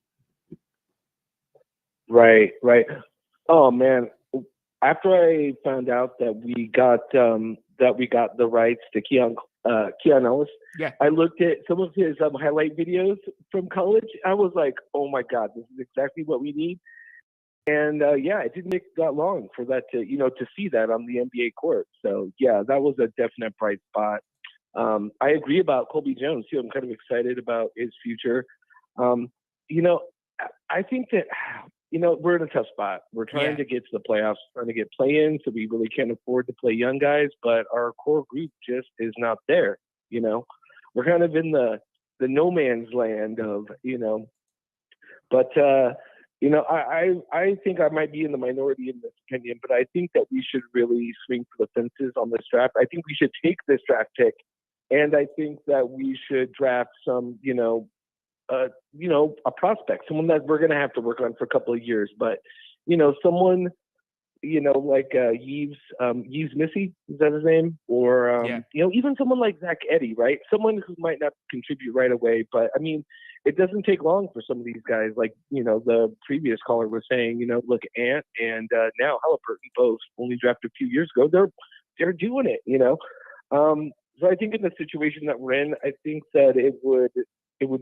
Right. Oh man. After I found out that we got the rights to Keon Ellis, yeah, I looked at some of his highlight videos from college. I was like, oh my God, this is exactly what we need. And yeah, it didn't take that long for that to see that on the NBA court. So yeah, that was a definite bright spot. I agree about Colby Jones too. I'm kind of excited about his future. I think that we're in a tough spot. We're trying to get to the playoffs, trying to get play-in, so we really can't afford to play young guys. But our core group just is not there. We're kind of in the no man's land of But I think I might be in the minority in this opinion, but I think that we should really swing for the fences on this draft. I think we should take this draft pick, and I think that we should draft some, a prospect, someone that we're going to have to work on for a couple of years. But, someone, like Yves Missy, is that his name? Or, even someone like Zach Edey, right? Someone who might not contribute right away. But, I mean, it doesn't take long for some of these guys, like, the previous caller was saying, look, Ant and now Halliburton both only drafted a few years ago. They're doing it, So I think in the situation that we're in, I think that it would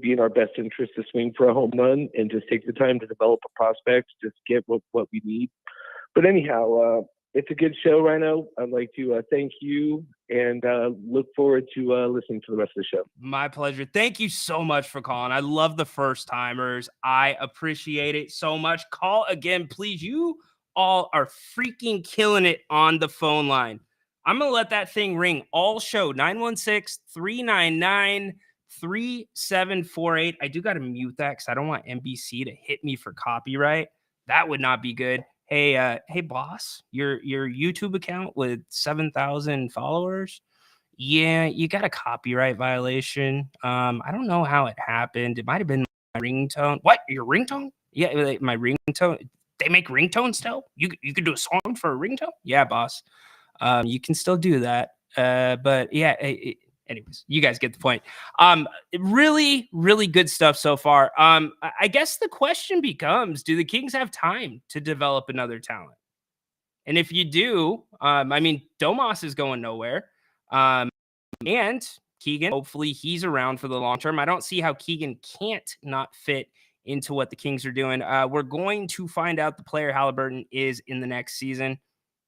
be in our best interest to swing for a home run and just take the time to develop a prospect, just get what we need. But anyhow, it's a good show, Ry-doe. I'd like to thank you and look forward to listening to the rest of the show. My pleasure. Thank you so much for calling. I love the first timers. I appreciate it so much. Call again, please. You all are freaking killing it on the phone line. I'm going to let that thing ring all show. 916-399-3748. I do got to mute that because I don't want NBC to hit me for copyright. That would not be good. Hey, boss, your YouTube account with 7,000 followers. Yeah, you got a copyright violation. I don't know how it happened. It might have been my ringtone. What? Your ringtone? Yeah, like my ringtone. They make ringtones still? You could do a song for a ringtone? Yeah, boss. You can still do that. But yeah, anyways, you guys get the point. Really, really good stuff so far. I guess the question becomes, do the Kings have time to develop another talent? And if you do, Domas is going nowhere. And Keegan, hopefully he's around for the long term. I don't see how Keegan can't not fit into what the Kings are doing. We're going to find out the player Halliburton is in the next season.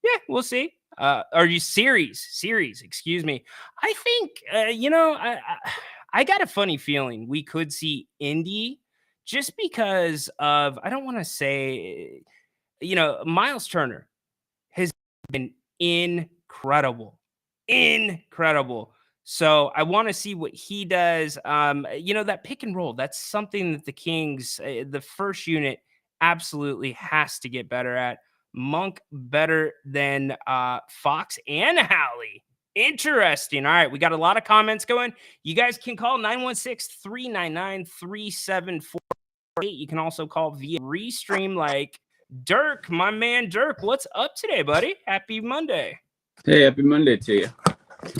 Yeah, we'll see. Or you series, excuse me. I think, I got a funny feeling we could see Indy just because of, I don't want to say, Miles Turner has been incredible. So I want to see what he does. That pick and roll, that's something that the Kings, the first unit, absolutely has to get better at. Monk better than Fox and Hallie. Interesting. All right, we got a lot of comments going. You guys can call 916-399-3748. You can also call via restream like Dirk, my man Dirk. What's up today, buddy? Happy Monday. Hey, happy Monday to you.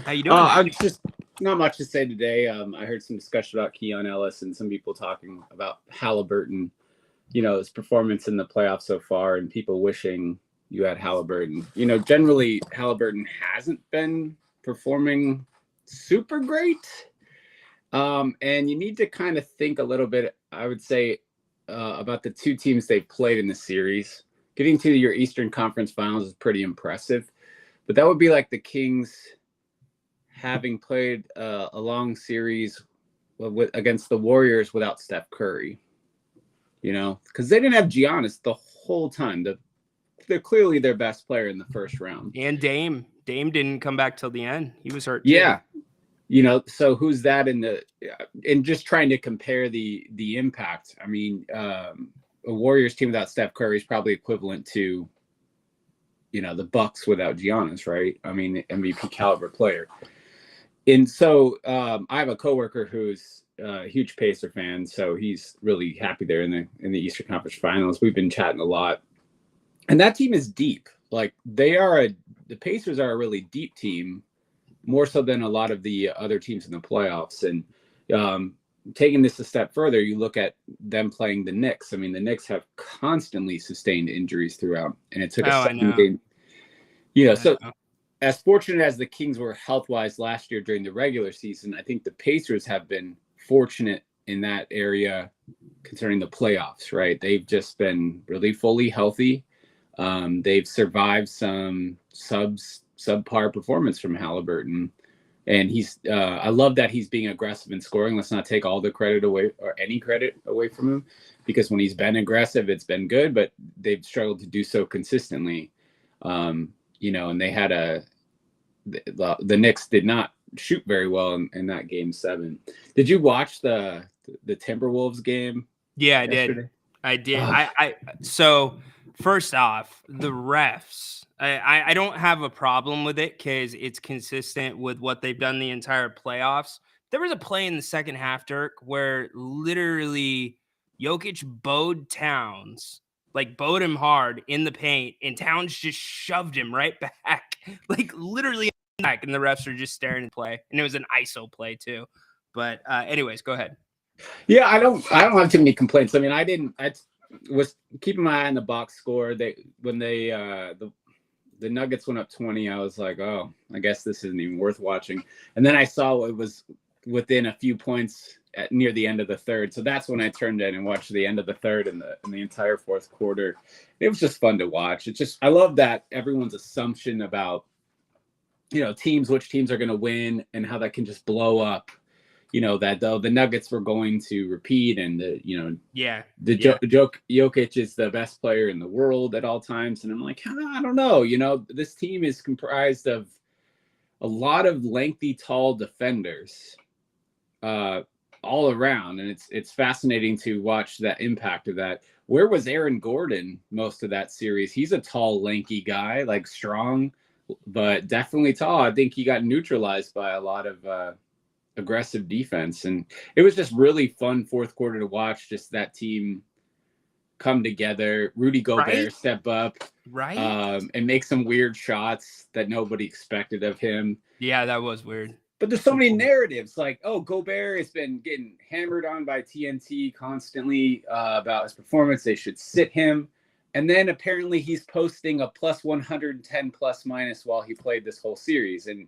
How you doing? I'm just not much to say today. I heard some discussion about Keon Ellis and some people talking about Halliburton, his performance in the playoffs so far, and people wishing you had Halliburton. Generally Halliburton hasn't been performing super great. And you need to kind of think a little bit, I would say, about the two teams they've played in the series. Getting to your Eastern Conference Finals is pretty impressive, but that would be like the Kings having played a long series against the Warriors without Steph Curry. You know, because they didn't have Giannis the whole time. They're clearly their best player in the first round. And Dame didn't come back till the end. He was hurt. Yeah. You know, so who's that and just trying to compare the impact. I mean, a Warriors team without Steph Curry is probably equivalent to, you know, the Bucks without Giannis, right? I mean, MVP caliber player. And so I have a coworker who's a huge Pacer fan, so he's really happy there in the Eastern Conference Finals. We've been chatting a lot, and that team is deep. Like the Pacers are a really deep team, more so than a lot of the other teams in the playoffs. And taking this a step further, you look at them playing the Knicks. I mean, the Knicks have constantly sustained injuries throughout, and it took a second game. You know, so as fortunate as the Kings were health-wise last year during the regular season, I think the Pacers have been fortunate in that area concerning the playoffs, right? They've just been really fully healthy. They've survived some subpar performance from Halliburton. And I love that he's being aggressive in scoring. Let's not take all the credit away or any credit away from him, because when he's been aggressive, it's been good, but they've struggled to do so consistently. You know, and they had the Knicks did not shoot very well in that game 7. Did you watch the Timberwolves game? Yeah, yesterday? I did. So first off, the refs, I don't have a problem with it because it's consistent with what they've done the entire playoffs. There was a play in the second half, Dirk, where literally Jokic bowed Towns, like bowed him hard in the paint, and Towns just shoved him right back, like literally back, and the refs are just staring at play. And it was an ISO play too. But anyways, go ahead. Yeah, I don't have too many complaints. I mean, I was keeping my eye on the box score. When the Nuggets went up 20, I was like, oh, I guess this isn't even worth watching. And then I saw it was within a few points near the end of the third. So that's when I turned in and watched the end of the third and the entire fourth quarter. It was just fun to watch. I love that everyone's assumption about, you know, which teams are going to win and how that can just blow up. You know, that though the Nuggets were going to repeat and Jokic is the best player in the world at all times. And I'm like, I don't know. You know, this team is comprised of a lot of lengthy, tall defenders all around. And it's fascinating to watch that impact of that. Where was Aaron Gordon most of that series? He's a tall, lanky guy, like strong, but definitely tall. I think he got neutralized by a lot of aggressive defense, and it was just really fun fourth quarter to watch, just that team come together. Rudy Gobert step up, and make some weird shots that nobody expected of him. Yeah, that was weird. But there's so many narratives, like, oh, Gobert has been getting hammered on by TNT constantly about his performance. They should sit him. And then apparently he's posting a plus 110 plus minus while he played this whole series. And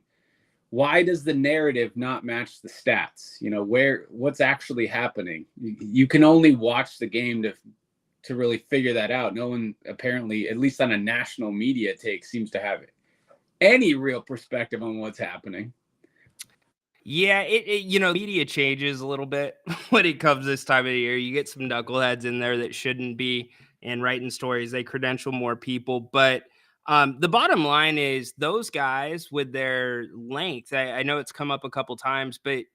why does the narrative not match the stats? You know, what's actually happening? You can only watch the game to really figure that out. No one apparently, at least on a national media take, seems to have any real perspective on what's happening. Yeah, you know, media changes a little bit when it comes this time of the year. You get some knuckleheads in there that shouldn't be and writing stories. They credential more people, but the bottom line is those guys with their length, I know it's come up a couple times, but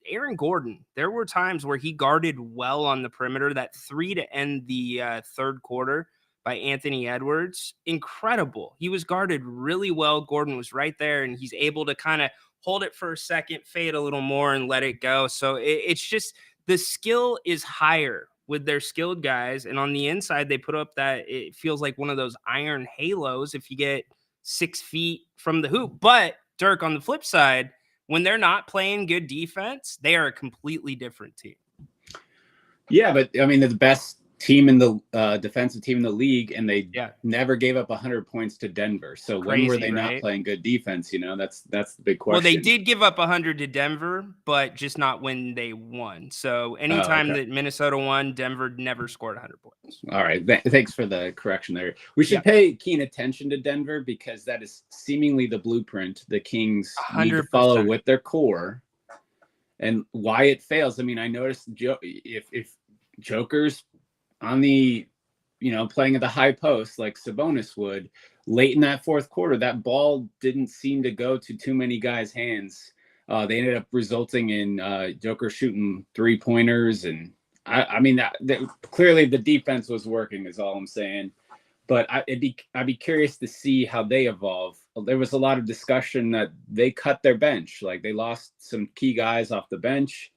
Aaron Gordon, there were times where he guarded well on the perimeter. That 3 to end the third quarter by Anthony Edwards, incredible. He was guarded really well. Gordon was right there, and he's able to kind of hold it for a second, fade a little more, and let it go. So it's just the skill is higher with their skilled guys. And on the inside, they put up that it feels like one of those iron halos if you get 6 feet from the hoop. But Dirk, on the flip side, when they're not playing good defense, they are a completely different team. Yeah, but I mean, the best team in the defensive team in the league, and they Yeah. never gave up 100 points to Denver. So when Crazy, were they not right? playing good defense? You know, that's the big question. Well, they did give up 100 to Denver, but just not when they won. So anytime okay. that Minnesota won, Denver never scored 100 points. All right. Thanks for the correction there. We should pay keen attention to Denver because that is seemingly the blueprint the Kings need to follow 100%. with their core, and why it fails. I mean, I noticed if Joker's on the, playing at the high post like Sabonis would, late in that fourth quarter, that ball didn't seem to go to too many guys' hands. They ended up resulting in Joker shooting 3-pointers, and I mean that clearly the defense was working, is all I'm saying. But I'd be curious to see how they evolve. There was a lot of discussion that they cut their bench, like they lost some key guys off the bench.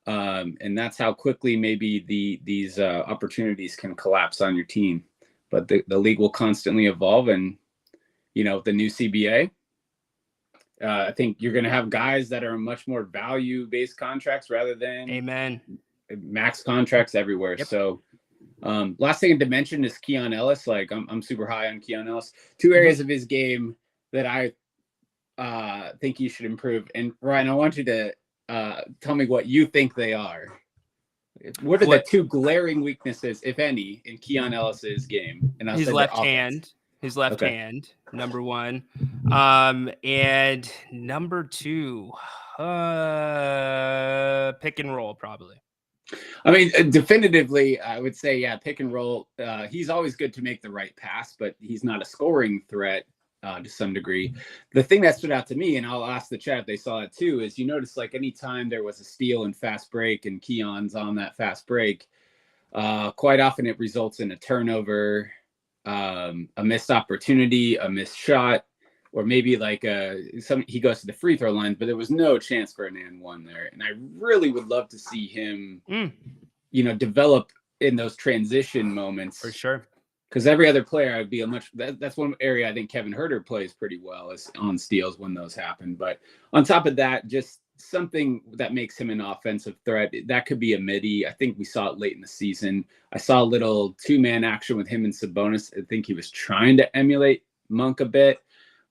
And that's how quickly maybe these opportunities can collapse on your team. But the league will constantly evolve, and the new CBA, I think you're going to have guys that are much more value-based contracts rather than max contracts everywhere. Yep. So last thing to mention is Keon Ellis. Like I'm super high on Keon Ellis. Two areas of his game that I think he should improve. And Ryan, I want you to tell me what you think they are. What are the two glaring weaknesses, if any, in Keon Ellis's game? And his left hand. His left hand, number one. And number two, pick and roll, probably. I mean, definitively, I would say, pick and roll. He's always good to make the right pass, but he's not a scoring threat to some degree. The thing that stood out to me, and I'll ask the chat if they saw it too, is you notice like anytime there was a steal and fast break and Keon's on that fast break, quite often it results in a turnover, a missed opportunity, a missed shot, or maybe like he goes to the free throw line, but there was no chance for an and one there. And I really would love to see him, develop in those transition moments. For sure. Because every other player, I'd be that's one area I think Kevin Huerter plays pretty well, is on steals when those happen. But on top of that, just something that makes him an offensive threat. That could be a midi. I think we saw it late in the season. I saw a little 2-man action with him and Sabonis. I think he was trying to emulate Monk a bit,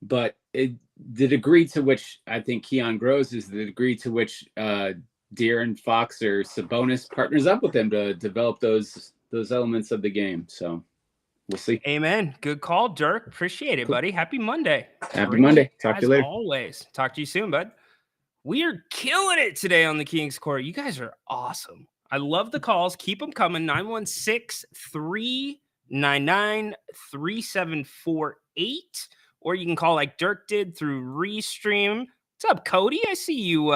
but the degree to which I think Keon grows is the degree to which De'Aaron Fox or Sabonis partners up with him to develop those elements of the game. So we'll see. Amen. Good call, Dirk. Appreciate it, buddy. Happy Monday. Happy Monday. Talk to you later. Always. Talk to you soon, bud. We are killing it today on the King's Court. You guys are awesome. I love the calls. Keep them coming. 916-399-3748. Or you can call like Dirk did through Restream. What's up, Cody? I see you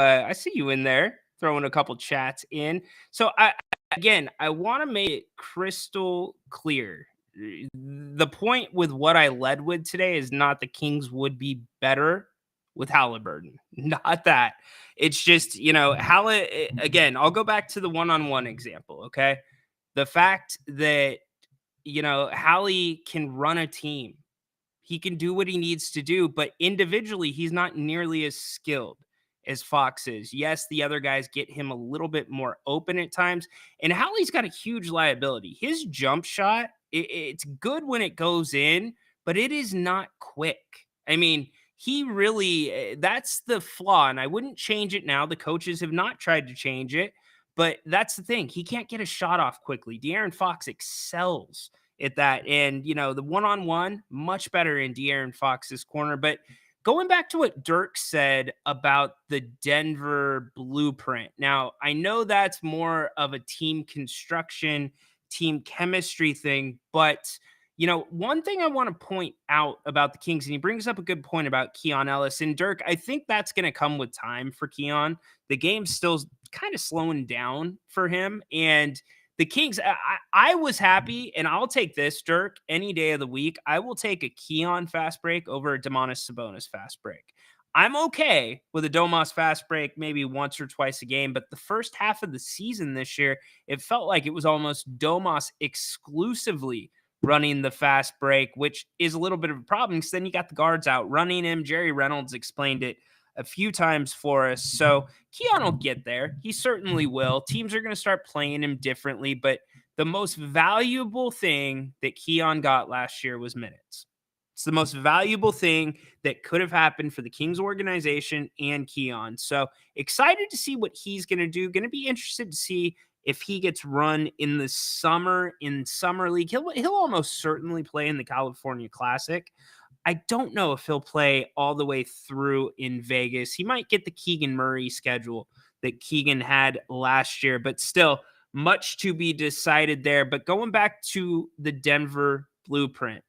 in there throwing a couple chats in. So I want to make it crystal clear. The point with what I led with today is not the Kings would be better with Halliburton. Not that. It's just, again, I'll go back to the one-on-one example, okay? The fact that, Hallie can run a team. He can do what he needs to do, but individually, he's not nearly as skilled as Fox is. Yes, the other guys get him a little bit more open at times, and Hallie's got a huge liability. His jump shot, it's good when it goes in, but it is not quick. I mean, he really, that's the flaw, and I wouldn't change it now. The coaches have not tried to change it, but that's the thing. He can't get a shot off quickly. De'Aaron Fox excels at that, and, the one-on-one, much better in De'Aaron Fox's corner. But going back to what Dirk said about the Denver blueprint, now, I know that's more of a team construction, team chemistry thing, but one thing I want to point out about the Kings, and he brings up a good point about Keon Ellis. And Dirk, I think that's going to come with time for Keon. The game's still kind of slowing down for him. And the Kings, I was happy, and I'll take this, Dirk, any day of the week. I will take a Keon fast break over a Domantas Sabonis fast break. I'm okay with a Domas fast break maybe once or twice a game, but the first half of the season this year, it felt like it was almost Domas exclusively running the fast break, which is a little bit of a problem because then you got the guards out running him. Jerry Reynolds explained it a few times for us. So Keon will get there. He certainly will. Teams are going to start playing him differently, but The most valuable thing that Keon got last year was minutes. It's the most valuable thing that could have happened for the Kings organization and Keon. So excited to see what he's going to do. Going to be interested to see if he gets run in the summer in summer league. He'll almost certainly play in the California Classic. I don't know if he'll play all the way through in Vegas. He might get the Keegan Murray schedule that Keegan had last year, but still much to be decided there. But going back to the Denver blueprint,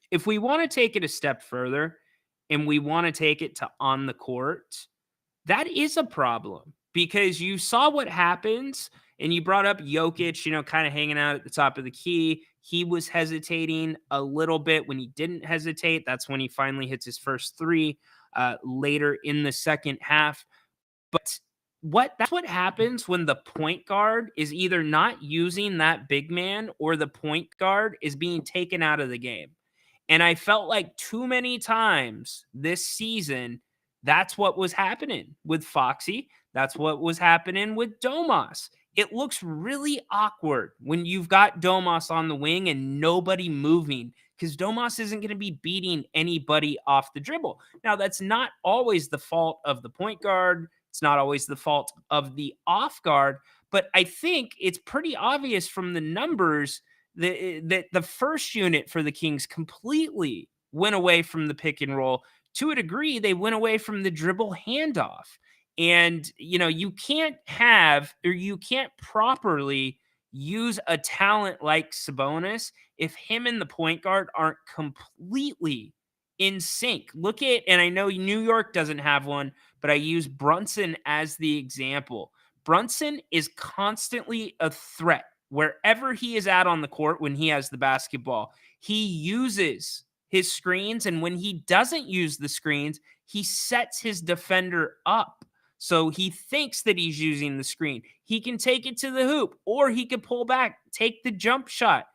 if we want to take it a step further and we want to take it to on the court, that is a problem because you saw what happens and you brought up Jokic, kind of hanging out at the top of the key. He was hesitating a little bit. When he didn't hesitate, that's when he finally hits his first three later in the second half. But that's what happens when the point guard is either not using that big man or the point guard is being taken out of the game. And I felt like too many times this season, that's what was happening with Foxy. That's what was happening with Domas. It looks really awkward when you've got Domas on the wing and nobody moving because Domas isn't going to be beating anybody off the dribble. Now, that's not always the fault of the point guard. It's not always the fault of the off guard, but I think it's pretty obvious from the numbers that the first unit for the Kings completely went away from the pick and roll. To a degree, they went away from the dribble handoff. And, you can't properly use a talent like Sabonis if him and the point guard aren't completely in sync. Look at, and I know New York doesn't have one, but I use Brunson as the example. Brunson is constantly a threat wherever he is at on the court when he has the basketball. He uses his screens, and when he doesn't use the screens, he sets his defender up. So he thinks that he's using the screen. He can take it to the hoop, or he could pull back, take the jump shot.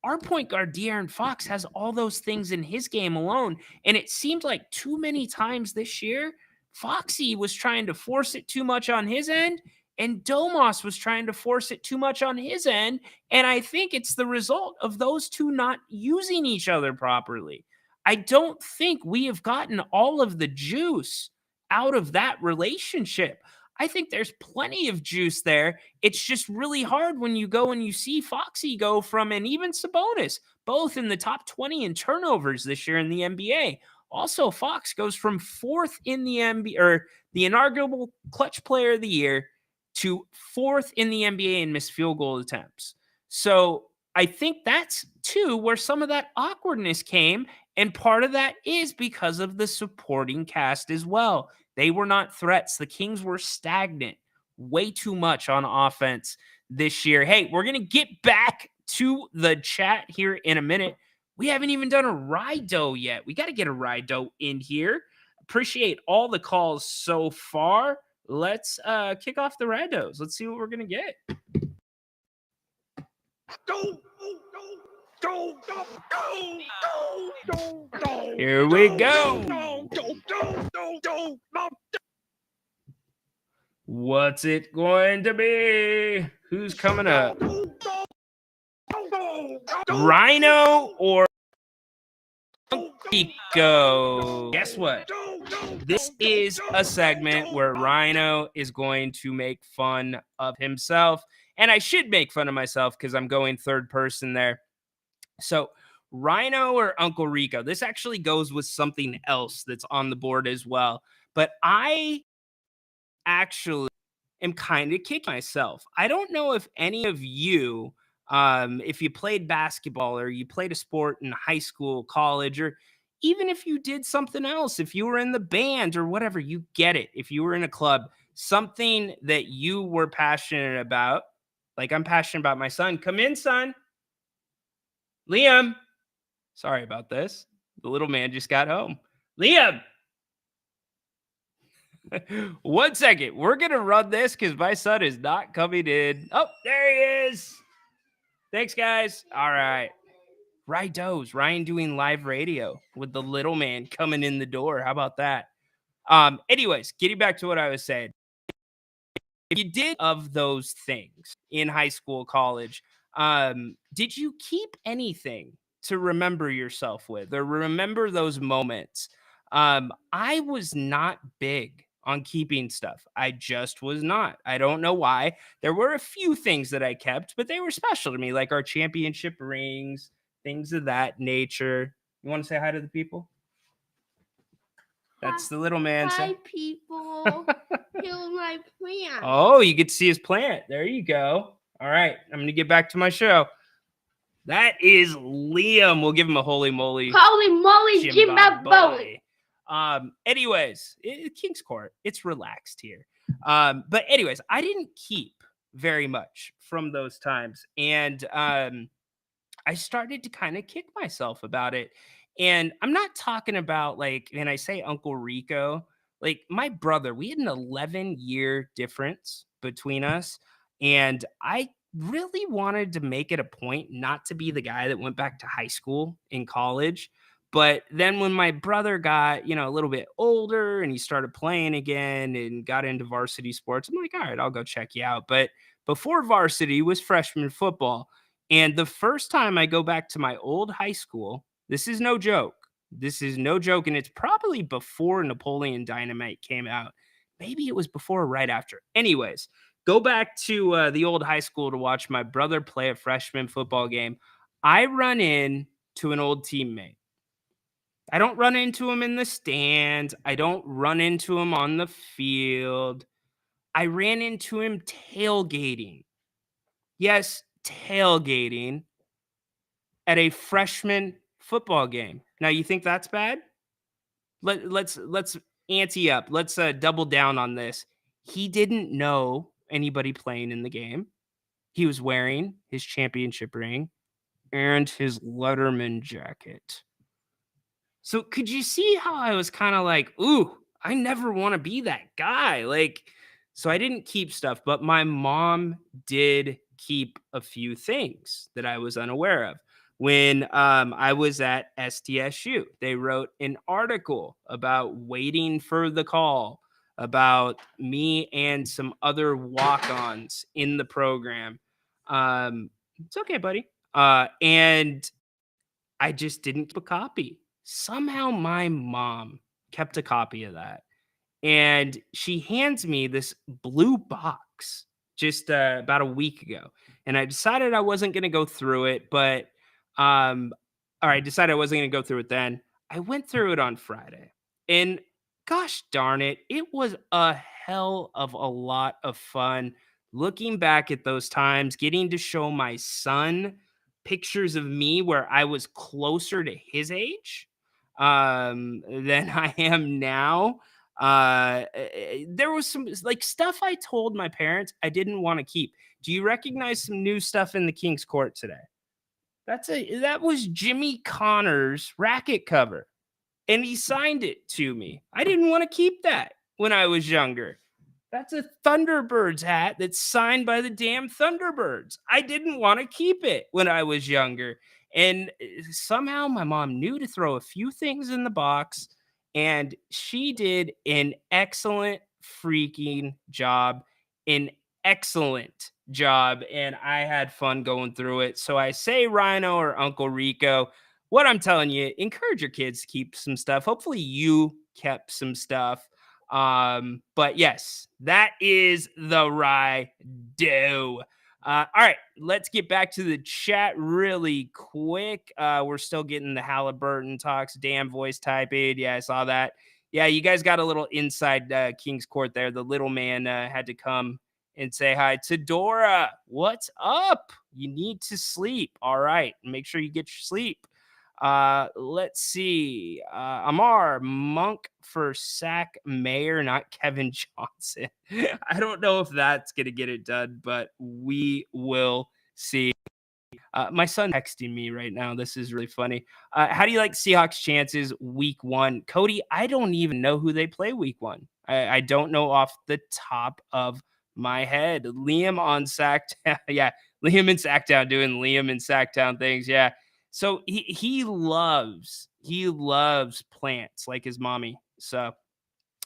Our point guard, De'Aaron Fox, has all those things in his game alone, and it seemed like too many times this year, Foxy was trying to force it too much on his end, and Domas was trying to force it too much on his end, and I think it's the result of those two not using each other properly. I don't think we have gotten all of the juice out of that relationship. I think there's plenty of juice there. It's just really hard when you go and you see Foxy go from, and even Sabonis, both in the top 20 in turnovers this year in the NBA. Also, Fox goes from fourth in the NBA, or the inaugural clutch player of the year, to fourth in the NBA in missed field goal attempts. So I think that's too where some of that awkwardness came. And part of that is because of the supporting cast as well. They were not threats. The Kings were stagnant way too much on offense this year. Hey, we're going to get back to the chat here in a minute. We haven't even done a Ry-doe yet. We got to get a Ry-doe in here. Appreciate all the calls so far. Let's kick off the Ry-does. Let's see what we're going to get. Here we go. What's it going to be? Who's coming up? Rhino or Rico? Guess what? This is a segment where Rhino is going to make fun of himself. And I should make fun of myself because I'm going third person there. So Rhino or Uncle Rico, this actually goes with something else that's on the board as well. But I actually am kind of kicking myself. I don't know if any of you, if you played basketball or you played a sport in high school, college, or even if you did something else, if you were in the band or whatever, you get it. If you were in a club, something that you were passionate about, like I'm passionate about my son. Come in, son. Liam. Sorry about this. The little man just got home. Liam. 1 second. We're going to run this because my son is not coming in. Oh, there he is. Thanks, guys. All right. Ry-does. Ryan doing live radio with the little man coming in the door. How about that? Anyways, getting back to what I was saying. if you did of those things in high school, college, did you keep anything to remember yourself with or remember those moments? I was not big on keeping stuff. I just was not. I don't know why. There were a few things that I kept, but they were special to me, like our championship rings, things of that nature. You want to say hi to the people? That's the little man. Hi, people. Here's my plant. Oh, you get to see his plant. There you go. All right, I'm going to get back to my show. That is Liam. We'll give him a holy moly. Holy moly, Jimbaboli. Anyways, King's Court. It's relaxed here. But anyways, I didn't keep very much from those times. And I started to kind of kick myself about it. And I'm not talking about like, when I say Uncle Rico, like my brother, we had an 11-year difference between us. And I really wanted to make it a point not to be the guy that went back to high school in college. But then when my brother got, a little bit older and he started playing again and got into varsity sports, I'm like, all right, I'll go check you out. But before varsity was freshman football. And the first time I go back to my old high school, this is no joke. This is no joke. And it's probably before Napoleon Dynamite came out. Maybe it was before or right after. Anyways, go back to the old high school to watch my brother play a freshman football game. I run in to an old teammate. I don't run into him in the stands. I don't run into him on the field. I ran into him tailgating. Yes, tailgating at a freshman football game. Now, you think that's bad? Let's ante up. Let's double down on this. He didn't know anybody playing in the game. He was wearing his championship ring and his Letterman jacket. So could you see how I was kind of like, ooh, I never want to be that guy. So I didn't keep stuff, but my mom did keep a few things that I was unaware of. When I was at SDSU, they wrote an article about waiting for the call, about me and some other walk-ons in the program. It's okay, buddy. And I just didn't keep a copy. Somehow my mom kept a copy of that. And she hands me this blue box just about a week ago. And I decided I wasn't going to go through it, but I decided I wasn't going to go through it then. I went through it on Friday. And gosh darn it, it was a hell of a lot of fun looking back at those times, getting to show my son pictures of me where I was closer to his age than I am now. There was some like stuff I told my parents I didn't want to keep. Do you recognize some new stuff in the King's Court today? That was Jimmy Connor's racket cover, and he signed it to me. I didn't want to keep that when I was younger. That's a Thunderbirds hat that's signed by the damn Thunderbirds. I didn't want to keep it when I was younger. And somehow my mom knew to throw a few things in the box, and she did an excellent freaking job. An excellent job. And I had fun going through it. So I say, Rhino or Uncle Rico, what I'm telling you, encourage your kids to keep some stuff. Hopefully you kept some stuff. But yes, that is the Ry-doe. All right, let's get back to the chat really quick. We're still getting the Halliburton talks. Damn voice typing. Yeah, I saw that. Yeah, you guys got a little inside King's Court there. The little man had to come and say hi to Dora. What's up? You need to sleep. All right, make sure you get your sleep. Let's see. Amar Monk for Sack Mayor, not Kevin Johnson. I don't know if that's gonna get it done, but we will see. My son texting me right now. This is really funny. How do you like Seahawks chances week 1? Cody, I don't even know who they play week 1. I don't know off the top of my head. Liam on Sacktown. Yeah, Liam and Sacktown doing Liam and Sacktown things. Yeah. So he loves plants like his mommy. So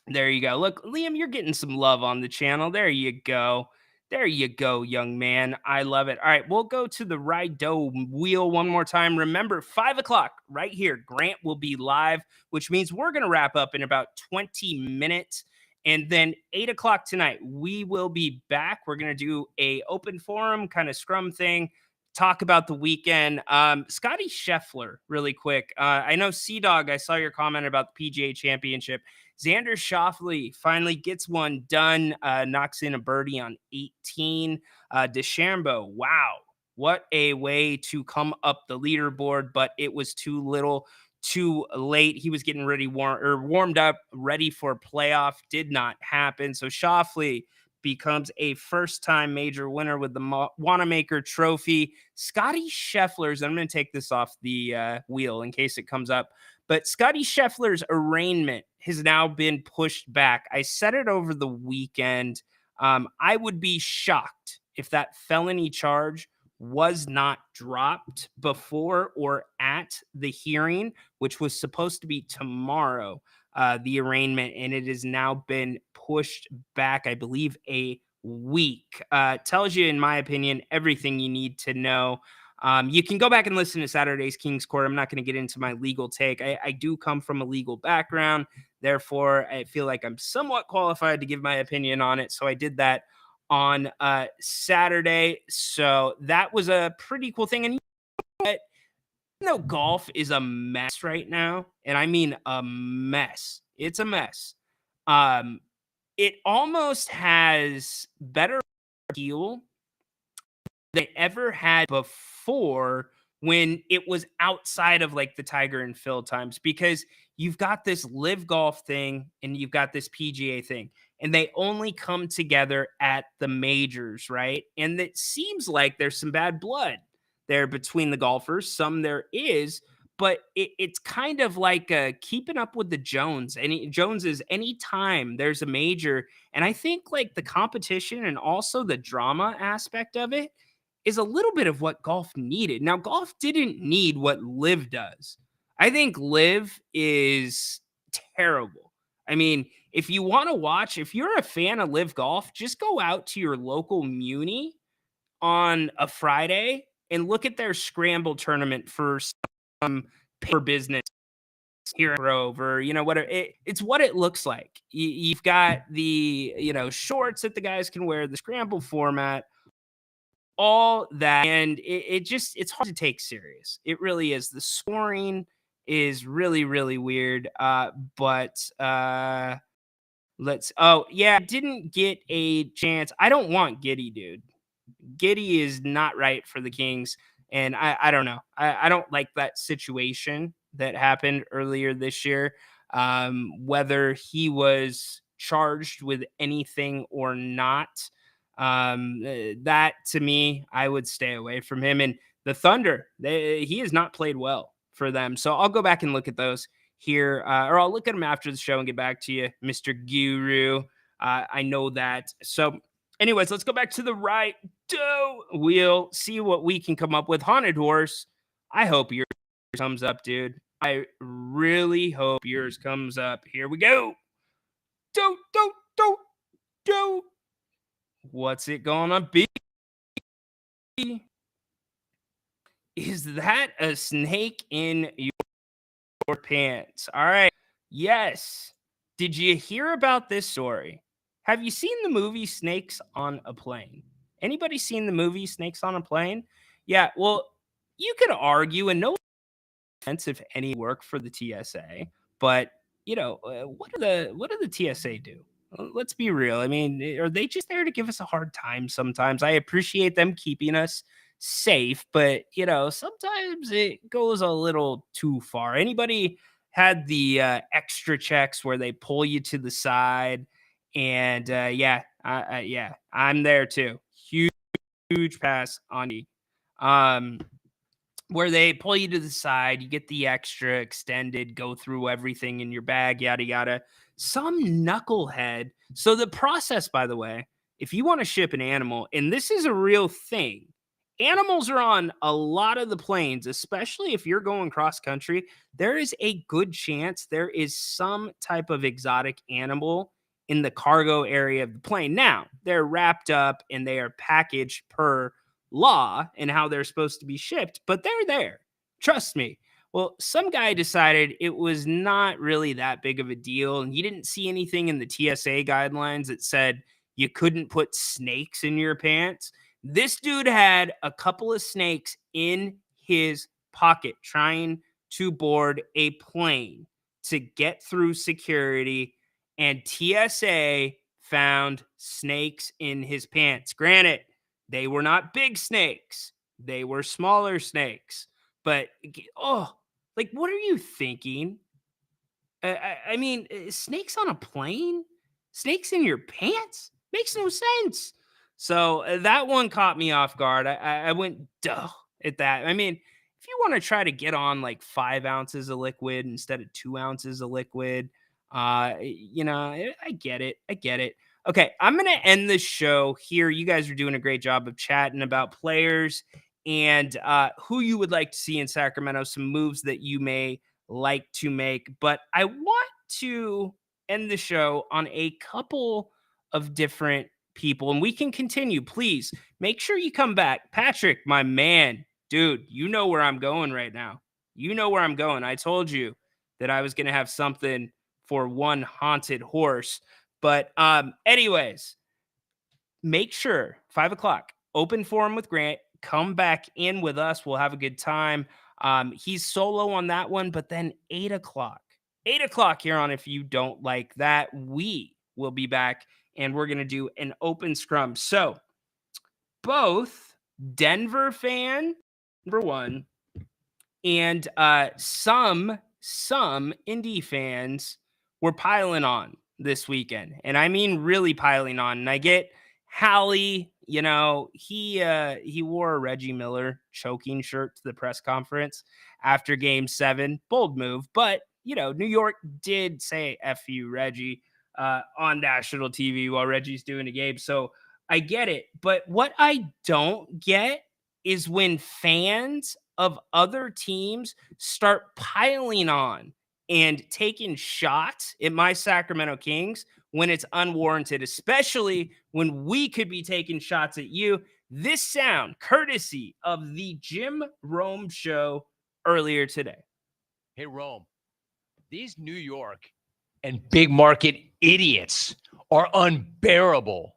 There you go. Look, Liam, you're getting some love on the channel. There you go. There you go, young man. I love it. All right, we'll go to the Ry-doe wheel one more time. Remember, 5 o'clock right here. Grant will be live, which means we're going to wrap up in about 20 minutes. And then 8 o'clock tonight, we will be back. We're going to do a open forum kind of scrum thing, talk about the weekend. Scotty Scheffler, really quick. I know Dog. I saw your comment about the PGA Championship. Xander Schauffele finally gets one done, knocks in a birdie on 18. DeChambeau, wow, what a way to come up the leaderboard, but it was too little, too late. He was getting ready, warmed up, ready for playoff. Did not happen. So Schauffele becomes a first-time major winner with the Wanamaker Trophy. Scotty Scheffler's, I'm going to take this off the wheel in case it comes up, but Scotty Scheffler's arraignment has now been pushed back. I said it over the weekend. I would be shocked if that felony charge was not dropped before or at the hearing, which was supposed to be tomorrow, the arraignment, and it has now been pushed back, I believe, a week. Tells you, in my opinion, everything you need to know. You can go back and listen to Saturday's King's Court. I'm not going to get into my legal take. I do come from a legal background. Therefore, I feel like I'm somewhat qualified to give my opinion on it. So I did that on Saturday. So that was a pretty cool thing. And you know what? Even though golf is a mess right now, and I mean a mess, it's a mess. It almost has better appeal they ever had before when it was outside of like the Tiger and Phil times, because you've got this live golf thing and you've got this PGA thing, and they only come together at the majors, right? And it seems like there's some bad blood there between the golfers. Some there is, but it's kind of like keeping up with the Joneses anytime there's a major. And I think like the competition and also the drama aspect of it is a little bit of what golf needed. Now, golf didn't need what live does. I think live is terrible. I mean, if you want to watch, if you're a fan of live golf, just go out to your local muni on a Friday and look at their scramble tournament for some paper business here in Grove, or it's what it looks like. You've got the shorts that the guys can wear, the scramble format, all that, and it's hard to take serious. It really is. The scoring is really, really weird. But didn't get a chance. I don't want Giddy, dude. Giddy is not right for the Kings, and I don't know. I don't like that situation that happened earlier this year. Whether he was charged with anything or not, that to me, I would stay away from him. And the Thunder, he has not played well for them. So I'll go back and look at those here, or I'll look at them after the show and get back to you, Mr. Guru. I know that. So anyways, let's go back to the Ry-doe wheel, see what we can come up with. Haunted Horse, I hope yours comes up, dude. I really hope yours comes up. Here we go. Do. What's it gonna be? Is that a snake in your pants? All right. Yes. Did you hear about this story? Have you seen the movie Snakes on a Plane? Anybody seen the movie Snakes on a Plane? Yeah, well, you could argue, and no offense if any work for the TSA, but what do the TSA do? Let's be real. I mean, are they just there to give us a hard time sometimes? I appreciate them keeping us safe, but sometimes it goes a little too far. Anybody had the extra checks where they pull you to the side? And yeah, I'm there too. Huge pass on you. Where they pull you to the side, you get the extra extended, go through everything in your bag, yada yada. Some knucklehead. So the process, by the way, if you want to ship an animal, and this is a real thing, animals are on a lot of the planes, especially if you're going cross country. There is a good chance there is some type of exotic animal in the cargo area of the plane. Now, they're wrapped up and they are packaged per law and how they're supposed to be shipped, but they're there. Trust me. Well, some guy decided it was not really that big of a deal, and he didn't see anything in the TSA guidelines that said you couldn't put snakes in your pants. This dude had a couple of snakes in his pocket trying to board a plane to get through security, and TSA found snakes in his pants. Granted, they were not big snakes, they were smaller snakes. But, oh, like, what are you thinking? I mean, snakes on a plane? Snakes in your pants? Makes no sense. So that one caught me off guard. I went, duh, at that. I mean, if you want to try to get on like 5 ounces of liquid instead of 2 ounces of liquid, I get it. I get it. Okay, I'm going to end this show here. You guys are doing a great job of chatting about players and who you would like to see in Sacramento, some moves that you may like to make. But I want to end the show on a couple of different people, and we can continue. Please make sure you come back. Patrick, my man, dude, you know where I'm going right now. You know where I'm going. I told you that I was going to have something for one haunted horse. But anyways, make sure 5:00 open forum with Grant. Come back in with us. We'll have a good time. He's solo on that one, but then 8:00 here on If You Don't Like That, we will be back and we're going to do an open scrum. So both Denver fan, number one, and some Indy fans were piling on this weekend. And I mean really piling on. And I get Hallie, he wore a Reggie Miller choking shirt to the press conference after game 7. Bold move. But, New York did say F you, Reggie, on national TV while Reggie's doing a game. So I get it. But what I don't get is when fans of other teams start piling on and taking shots at my Sacramento Kings when it's unwarranted, especially when we could be taking shots at you. This sound courtesy of the Jim Rome show earlier today. Hey, Rome, these New York and big market idiots are unbearable.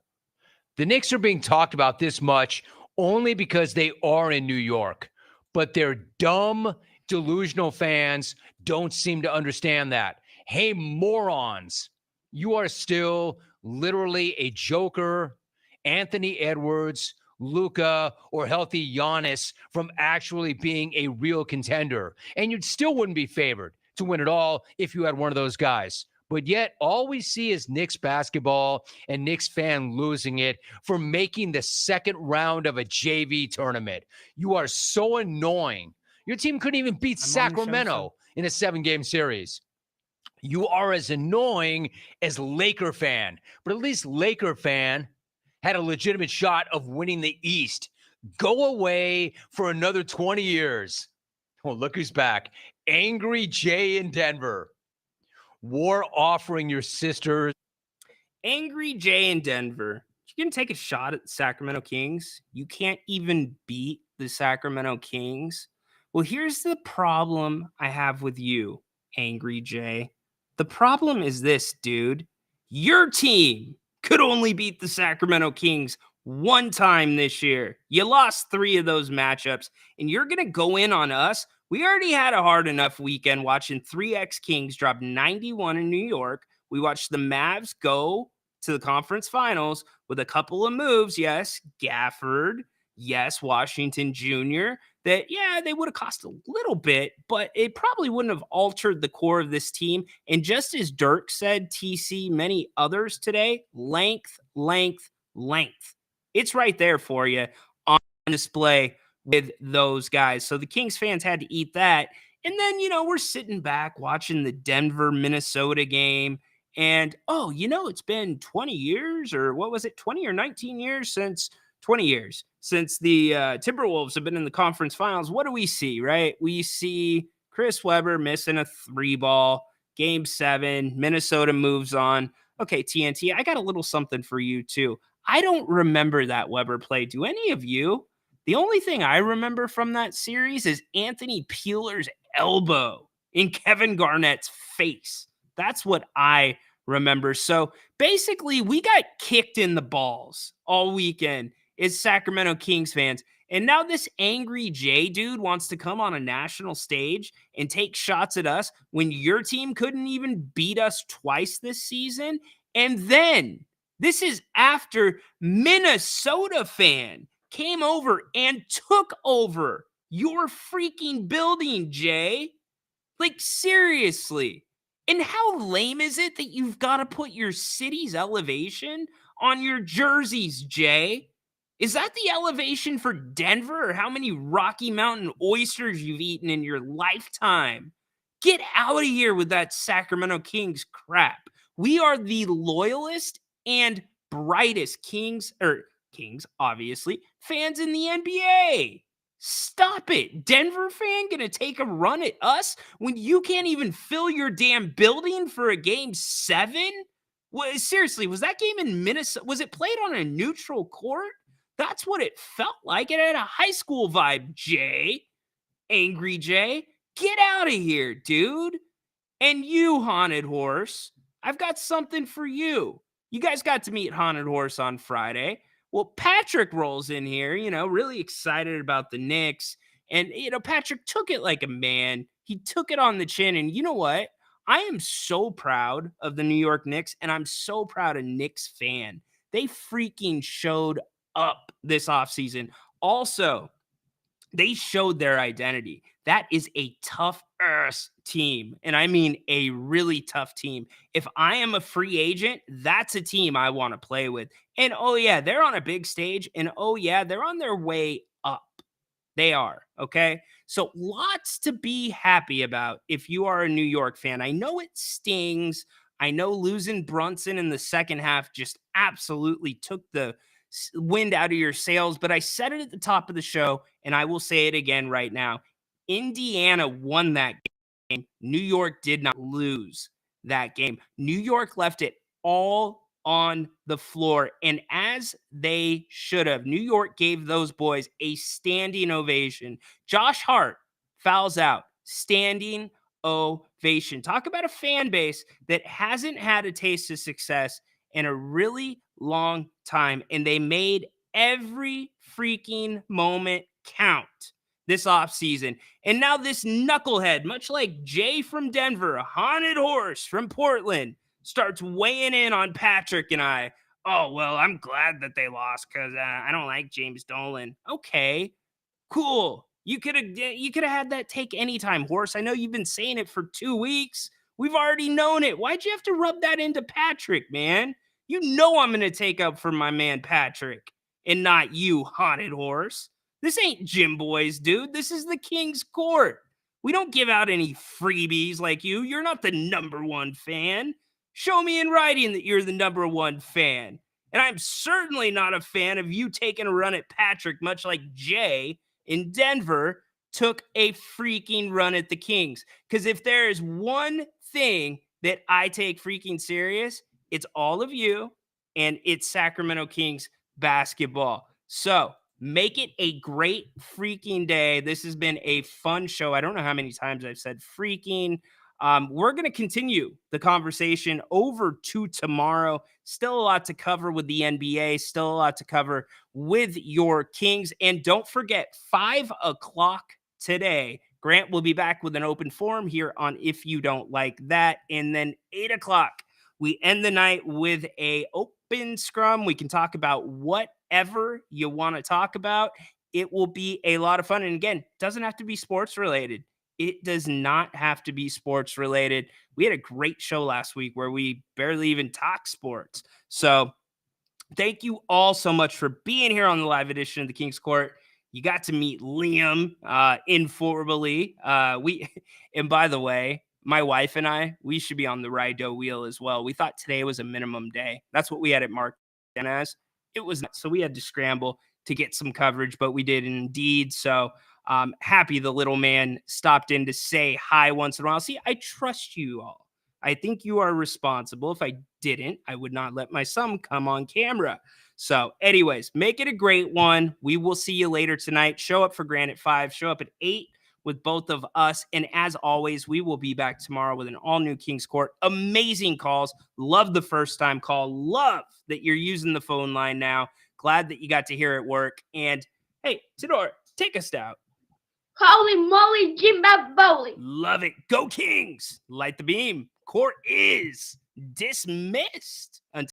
The Knicks are being talked about this much only because they are in New York, but their dumb, delusional fans don't seem to understand that. Hey, morons, you are still literally a joker, Anthony Edwards, Luka, or healthy Giannis from actually being a real contender. And you still wouldn't be favored to win it all if you had one of those guys. But yet all we see is Knicks basketball and Knicks fan losing it for making the second round of a JV tournament. You are so annoying. Your team couldn't even beat Sacramento in a 7-game series. You are as annoying as Laker fan, but at least Laker fan had a legitimate shot of winning the East. Go away for another 20 years. Oh, look who's back. Angry Jay in Denver. War offering your sister. Angry Jay in Denver. You can take a shot at the Sacramento Kings. You can't even beat the Sacramento Kings. Well, here's the problem I have with you, Angry Jay. The problem is this, dude. Your team could only beat the Sacramento Kings one time this year. You lost 3 of those matchups, and you're going to go in on us. We already had a hard enough weekend watching 3X Kings drop 91 in New York. We watched the Mavs go to the conference finals with a couple of moves. Yes, Gafford. Yes, Washington Jr. That, they would have cost a little bit, but it probably wouldn't have altered the core of this team. And just as Dirk said, TC, many others today, length. It's right there for you on display with those guys. So the Kings fans had to eat that. And then, we're sitting back watching the Denver-Minnesota game. And, it's been 20 years or what was it, 20 or 19 years since 20 years since the Timberwolves have been in the conference finals. What do we see, right? We see Chris Webber missing a 3-ball, game 7, Minnesota moves on. Okay, TNT, I got a little something for you too. I don't remember that Webber play. Do any of you? The only thing I remember from that series is Anthony Peeler's elbow in Kevin Garnett's face. That's what I remember. So basically, we got kicked in the balls all weekend as Sacramento Kings fans. And now this angry Jay dude wants to come on a national stage and take shots at us when your team couldn't even beat us twice this season. And then this is after Minnesota fan came over and took over your freaking building, Jay. Like, seriously. And how lame is it that you've got to put your city's elevation on your jerseys, Jay? Is that the elevation for Denver, or how many Rocky Mountain oysters you've eaten in your lifetime? Get out of here with that Sacramento Kings crap. We are the loyalist and brightest Kings, obviously, fans in the NBA. Stop it. Denver fan gonna take a run at us when you can't even fill your damn building for a game 7? Seriously, was that game in Minnesota? Was it played on a neutral court? That's what it felt like. It had a high school vibe, Jay. Angry Jay. Get out of here, dude. And you, Haunted Horse, I've got something for you. You guys got to meet Haunted Horse on Friday. Well, Patrick rolls in here, really excited about the Knicks. And, Patrick took it like a man. He took it on the chin. And you know what? I am so proud of the New York Knicks, and I'm so proud of Knicks fan. They freaking showed up this offseason. Also, they showed their identity. That is a tough team. And I mean a really tough team. If I am a free agent, that's a team I want to play with. And oh yeah, they're on a big stage. And oh yeah, they're on their way up. They are. Okay. So lots to be happy about if you are a New York fan. I know it stings. I know losing Brunson in the second half just absolutely took the wind out of your sails, but I said it at the top of the show, and I will say it again right now. Indiana won that game. New York did not lose that game. New York left it all on the floor, and as they should have. New York gave those boys a standing ovation. Josh Hart fouls out. Standing ovation. Talk about a fan base that hasn't had a taste of success in a really long time, and they made every freaking moment count this offseason. And now this knucklehead, much like Jay from Denver, a Haunted Horse from Portland, starts weighing in on Patrick and I. Oh, well, I'm glad that they lost because I don't like James Dolan. Okay, cool. You could have had that take anytime, Horse. I know you've been saying it for 2 weeks. We've already known it. Why'd you have to rub that into Patrick, man? You know I'm going to take up for my man Patrick and not you, Haunted Horse. This ain't Gym Boys, dude. This is the King's Court. We don't give out any freebies like you. You're not the number one fan. Show me in writing that you're the number one fan. And I'm certainly not a fan of you taking a run at Patrick, much like Jay in Denver took a freaking run at the Kings. Because if there is one thing that I take freaking serious, it's all of you, and it's Sacramento Kings basketball. So make it a great freaking day. This has been a fun show. I don't know how many times I've said freaking. We're going to continue the conversation over to tomorrow. Still a lot to cover with the NBA. Still a lot to cover with your Kings. And don't forget, 5 o'clock today, Grant will be back with an open forum here on If You Don't Like That. And then 8 o'clock, we end the night with a open scrum. We can talk about whatever you want to talk about. It will be a lot of fun. And again, doesn't have to be sports related. It does not have to be sports related. We had a great show last week where we barely even talked sports. So thank you all so much for being here on the live edition of the King's Court. You got to meet Liam informally. And by the way, my wife and I, we should be on the Ry-doe wheel as well. We thought today was a minimum day. That's what we had it marked as. It was not. So we had to scramble. to get some coverage, but we did indeed. So happy the little man stopped in to say hi once in a while. See, I trust you all. I think you are responsible. If I didn't, I would not let my son come on camera. So anyways, make it a great one. We will see you later tonight. Show up for Grant at 5, show up at 8 with both of us. And as always, we will be back tomorrow with an all-new King's Court. Amazing calls. Love the first time call. Love that you're using the phone line now. Glad that you got to hear it work. And hey, Tador, take us out. Holy moly, Jim Bowley. Love it. Go Kings. Light the beam. Court is dismissed. Until